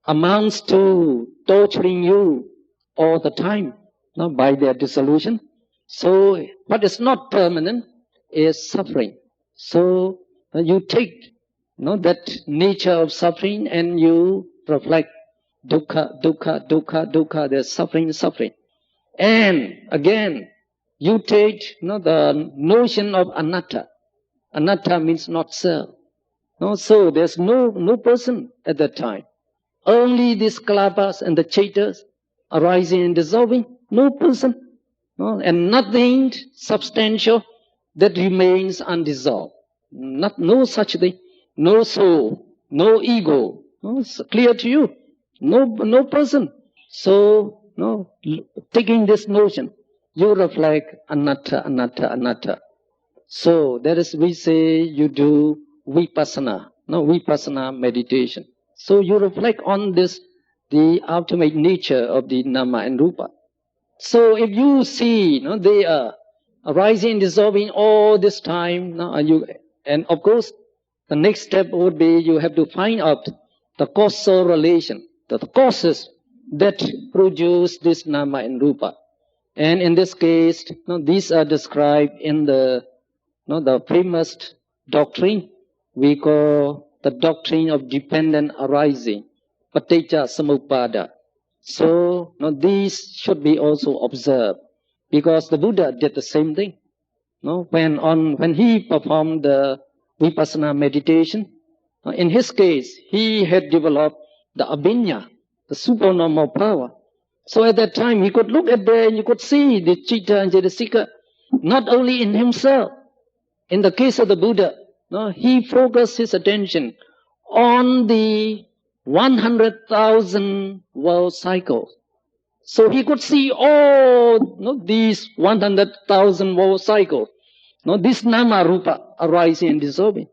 amounts to torturing you all the time by their dissolution. So what is not permanent is suffering. So you take that nature of suffering and you reflect dukkha, there's suffering. And again, you take the notion of anatta. Anatta means not self. So there's no person at that time. Only these kalapas and the chaitas arising and dissolving, no person. And nothing substantial that remains undissolved. No such thing. No soul, no ego. It's clear to you. No person. So, taking this notion, you reflect anatta. So, that is, we say you do Vipassana, Vipassana meditation. So, you reflect on this, the ultimate nature of the Nama and Rupa. So, if you see, they are arising and dissolving all this time, and of course, the next step would be you have to find out the causal relation, the causes that produce this Nama and Rupa. And in this case, these are described in the famous doctrine we call the doctrine of dependent arising, Paticca Samuppada. So these should be also observed, because the Buddha did the same thing. When he performed the Vipassana meditation, in his case, he had developed the abhinya, the supernormal power. So at that time, he could look at there and you could see the Chitta and Cetasika, not only in himself. In the case of the Buddha, he focused his attention on the 100,000 world cycles. So he could see all these 100,000 world cycles. This Nama Rupa arising and dissolving.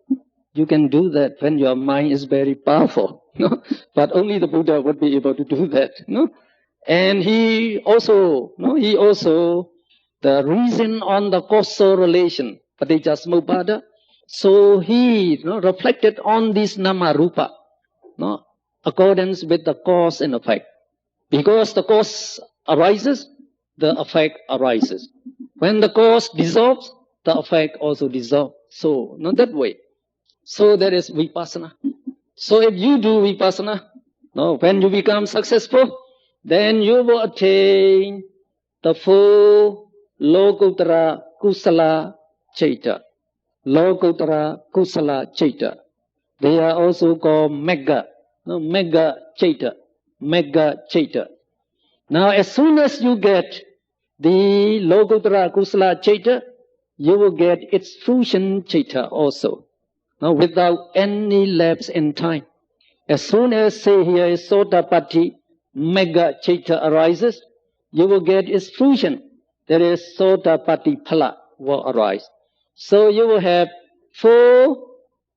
You can do that when your mind is very powerful. But only the Buddha would be able to do that. And he also, the reason on the causal relation, Paticca Samuppada. So he reflected on this Nama Rupa, accordance with the cause and effect. Because the cause arises, the effect arises. When the cause dissolves, the effect also dissolves. So, not that way. So that is Vipassana. So if you do Vipassana, when you become successful, then you will attain the full Lokuttara Kusala Citta. Lokuttara Kusala Citta. They are also called Mega Citta. Mega Citta. Now as soon as you get the Lokuttara Kusala Citta, you will get its fruition Citta also. Now without any lapse in time. As soon as, say here, Sotapatti Mega Citta arises, you will get its fruition. That is Sotapatti Phala will arise. So you will have full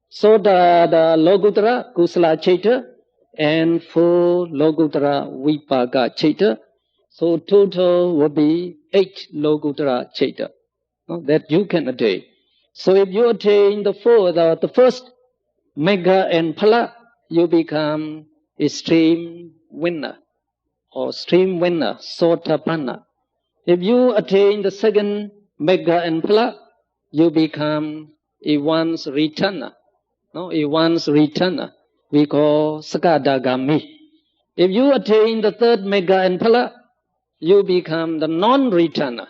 Sota, the Lokuttara Kusala Citta, and full Lokuttara Vipaka Citta. So total will be 8 Lokuttara Citta that you can attain. So if you attain the first Mega and Phala, you become a stream winner or stream winner, Sotapanna. If you attain the second Mega and Phala, you become a once returner. A once returner. We call Sakadagami. If you attain the third Mega and Phala, you become the non-returner.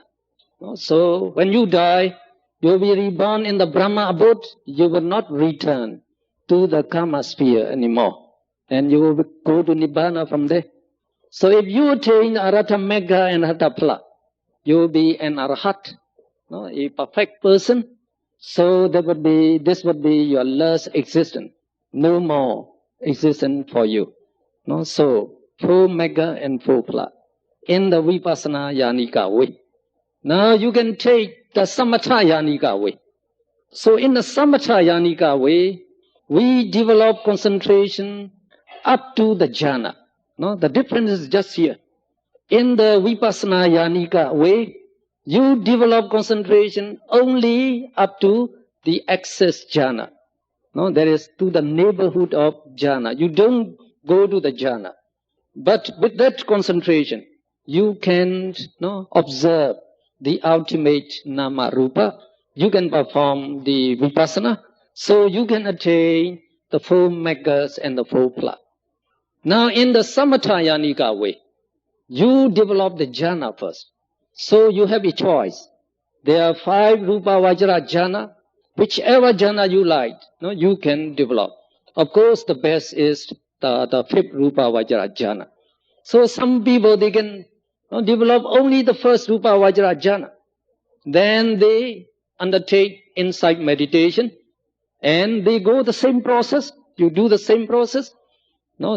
So when you die, You will be reborn in the Brahma abode. You will not return to the karma sphere anymore. And you will go to Nibbana from there. So if you attain Arhata Megha and Arhata Phala, you will be an Arhat, no, a perfect person. So this would be your last existence. No more existence for you. No, so full Megha and full Phala in the Vipassana Yanika way. Now you can take the Samatha Yanika way. So in the Samatha Yanika way, we develop concentration up to the jhana. No, the difference is just here. In the Vipassana Yanika way, you develop concentration only up to the access jhana. No, that is to the neighborhood of jhana. You don't go to the jhana. But with that concentration, you can observe the ultimate nama rupa. You can perform the vipassana. So you can attain the full megas and the full phala. Now in the samatha yanika way, you develop the jhana first. So you have a choice. There are 5 rupa vajra jhana. Whichever jhana you like, you can develop. Of course, the best is the 5th rupa vajra jhana. So some people, they can develop only the first rupa vajra jhana. Then they undertake insight meditation and they go the same process. You do the same process.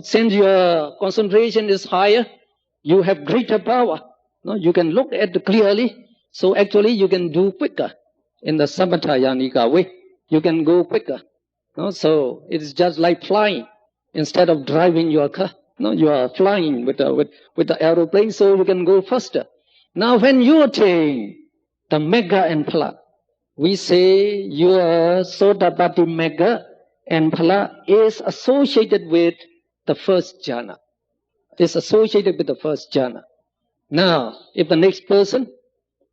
Since your concentration is higher, you have greater power. You can look at it clearly. So actually you can do quicker. In the samatha yanika way, you can go quicker. So it's just like flying. Instead of driving your car, you are flying with the aeroplane, so you can go faster. Now when you attain the mega and phala, we say your Sotapatti mega and phala is associated with the first jhana. It's associated with the first jhana. Now, if the next person,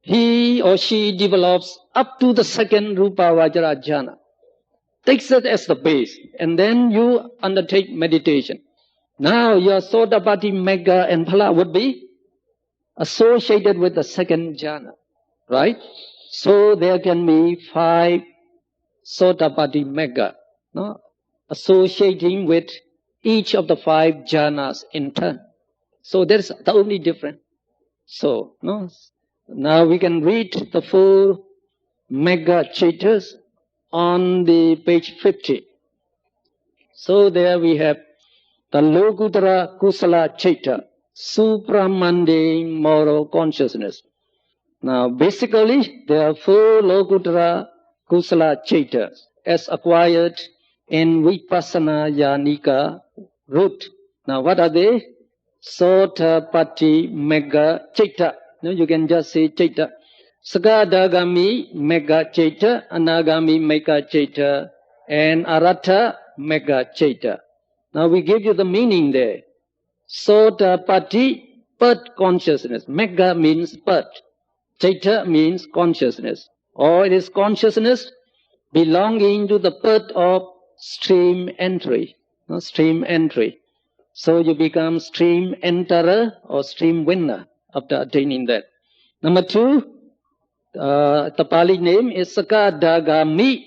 he or she develops up to the 2nd rupa vajra jhana, takes it as the base, and then you undertake meditation. Now your Sotapatti mega and phala would be associated with the 2nd jhana, right? So there can be 5 Sotapatti mega, associating with each of the 5 jhanas in turn. So that's the only difference. So, now we can read the 4 mega chaitas on the page 50. So there we have the Lokutara Kusala Chaita, supramundane moral consciousness. Now basically there are 4 Lokutara Kusala Chaitas as acquired in Vipassana Yanika route. Now what are they? Sotapatti Mega Chaita. You can just say Chaita. Sakadagami Mega Chaita, Anagami Mega Chaita, and Arhata Mega Chaita. Now we give you the meaning there. Sotapatti, part consciousness. Mega means part. Chaita means consciousness. Or it is consciousness belonging to the part of stream entry. Stream entry. So you become stream enterer or stream winner after attaining that. Number 2, the Pali name is Sakadagami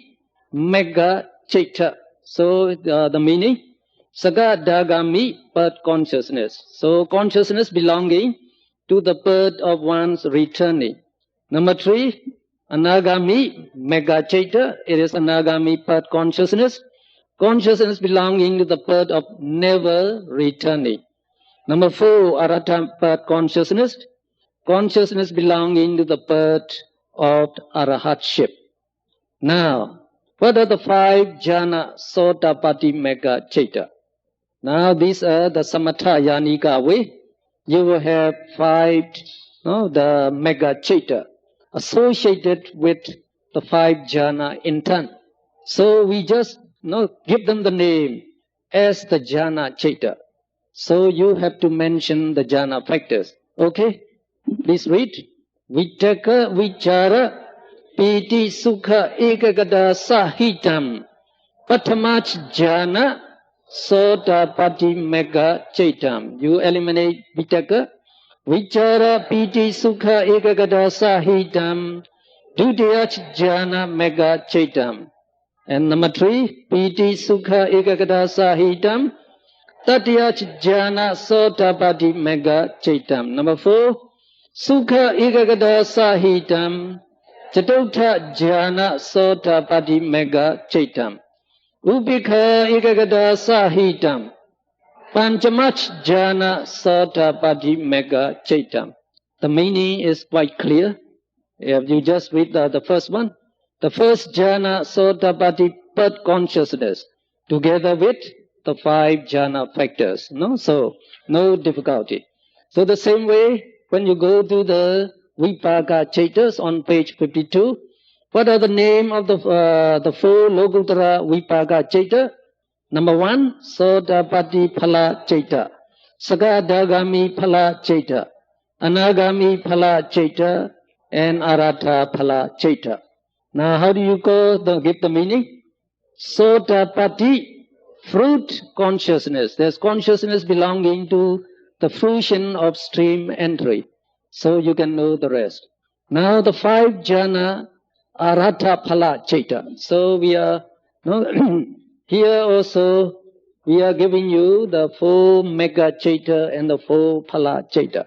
Mega Chaita. So the meaning, Sakadagami, part consciousness. So consciousness belonging to the part of one's returning. Number 3, Anagami Mega Chaita. It is Anagami part consciousness. Consciousness belonging to the part of never returning. Number 4, Arhata part consciousness. Consciousness belonging to the part of Arahatship. Now, what are the 5 jhana Sotapatti mega chaita? Now these are the samatha yanika way. You will have 5, the mega chaita associated with the 5 jhana in turn. So we just give them the name as the jhana chaita. So you have to mention the jhana factors. Okay? Please read. Vitaka vichara piti sukha ekagata sahitam patamach jhana Sotapatti mega chaitam. You eliminate vitaka. Vichara piti sukha ekagata sahitam Dutiya jhana mega chaitam. And number 3, piti sukha ekagata sahitam. Tatiya jhana sotapati mega chaitam. Number 4, sukha ekagata sahitam. Chatutha jhana sotapati mega chaitam. Upikha ekagata sahitam. Panchamach jhana sotapati mega chaitam. The meaning is quite clear. If you just read the first one, the first jhana sotapati but consciousness together with the 5 jhana factors. No, so no difficulty. So the same way, when you go to the Vipaka chaitas on page 52, what are the name of the 4 Lokuttara Vipaka chaita? Number 1, Sotapati Phala chaita, Sakadagami Phala chaita, Anagami Phala chaita, and Arhatha Phala chaita. Now how do you give the meaning? Sotapati, fruit consciousness. There's consciousness belonging to the fruition of stream entry. So you can know the rest. Now the 5 jhana Arhatha Phala chaita. So we are here also we are giving you the 4 mega chaita and the 4 phala chaita.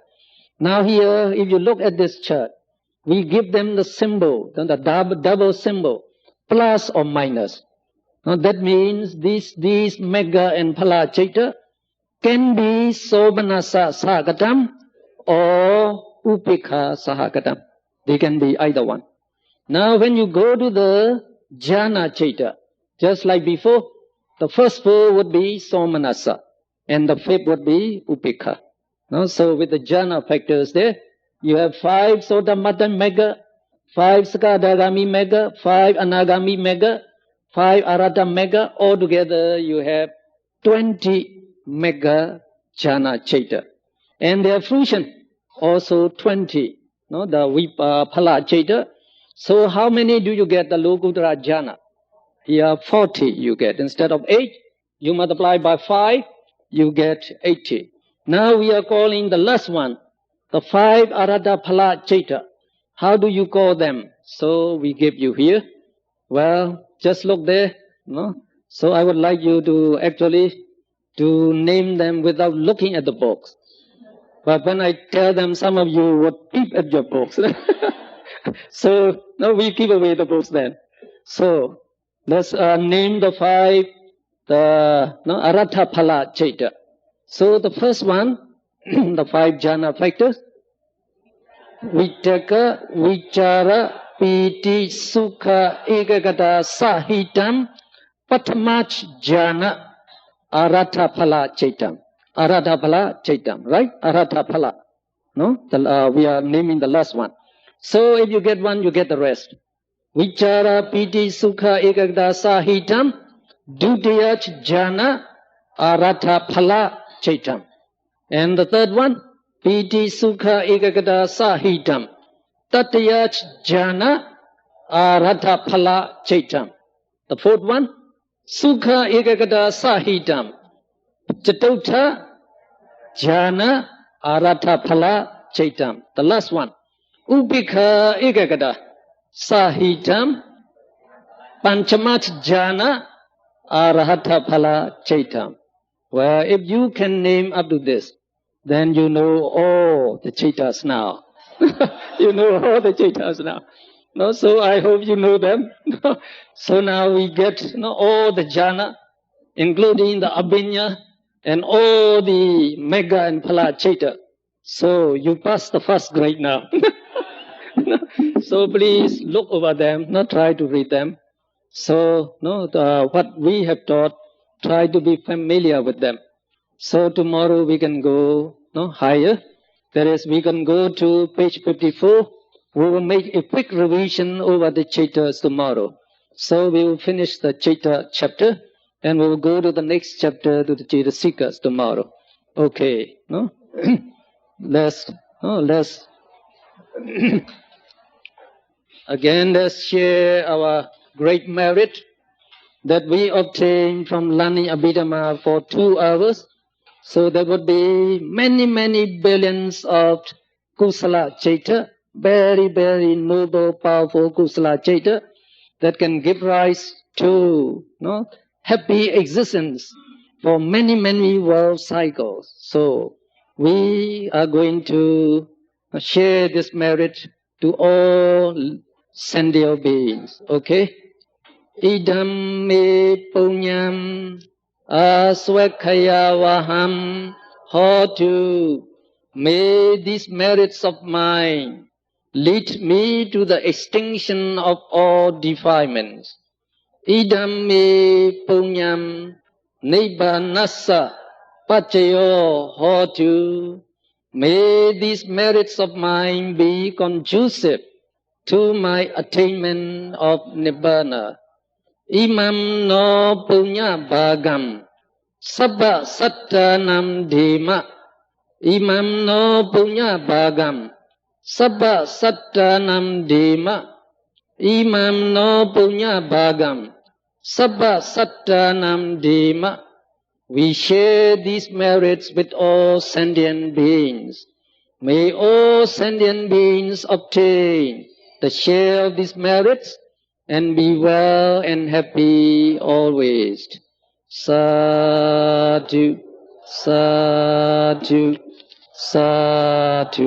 Now here, if you look at this chart, we give them the symbol, the double symbol, plus or minus. Now that means these mega and phala chaita can be sobanasa sahagatam or upekha sahagatam. They can be either one. Now when you go to the jhana chaita, just like before, the first 4 would be somanasa, and the 5th would be upekha. No? So with the jhana factors there, you have 5 sotamata mega, 5 sakadagami mega, 5 anagami mega, 5 arhatha mega. Altogether you have 20 mega jhana chaita. And their fruition also 20, no? The phala chaita. So how many do you get the Lokuttara jhana? Here 40 you get. Instead of 8, you multiply by 5, you get 80. Now we are calling the last one, the 5 Arhatha Phala chaita. How do you call them? So we give you here. Well, just look there. No? So I would like you to actually to name them without looking at the books. But when I tell them, some of you would peep at your books. So no, we give away the books then. So let's name the 5 Arhatha Phala chaita. So the first one, the 5 jhana factors, Vitaka, Vichara, Piti, Sukha, Ekagata, Sahitam, Patamach jhana, Arhatha Phala chaitam. Arhatha Phala chaitam, right? Arhatha Phala. No? We are naming the last one. So if you get one, you get the rest. Vichara, Piti, Sukha, Ekagata, Sahitam, Dutiyach jhana, Arhatha Phala chaitam. And the third one, Piti, Sukha, Ekagata, Sahitam, Tatiyach jhana, Arhatha Phala chaitam. The fourth one, Sukha, Ekagata, Sahitam, Chatutha jhana, Arhatha Phala chaitam. The last one, Upekha Ekagata, Sahitam, Panchamat jhana, Arhatha Phala chaitam. Well, if you can name up to this, then you know all the chaitas now. You know all the chaitas now. No, so I hope you know them. So now we get all the jhana, including the abhinya and all the mega and phala chaita. So you pass the first grade now. So please look over them, not try to read them. So what we have taught, try to be familiar with them. So tomorrow we can go higher. That is, we can go to page 54. We will make a quick revision over the chaitas tomorrow. So we will finish the chaita chapter and we will go to the next chapter to the chaitasikas tomorrow. Okay, no? Let's again, let's share our great merit that we obtained from learning Abhidhamma for 2 hours. So there would be many, many billions of kusala chaita, very, very noble, powerful kusala citta that can give rise to happy existence for many, many world cycles. So we are going to share this merit to all sentient beings. Okay? Idam me punyam aswakhaya vaham hotu. May these merits of mine lead me to the extinction of all defilements. Idam me punyam nibbanassa pacayo hotu. May these merits of mine be conducive to my attainment of Nibbana. Imam no punya bhagam sabba sattanam dhima. Imam no punya bhagam sabba sattanam dhima. Imam no punya bhagam sabba sattanam dhima. We share these merits with all sentient beings. May all sentient beings obtain the share of these merits and be well and happy always. Sadhu, sadhu, sadhu.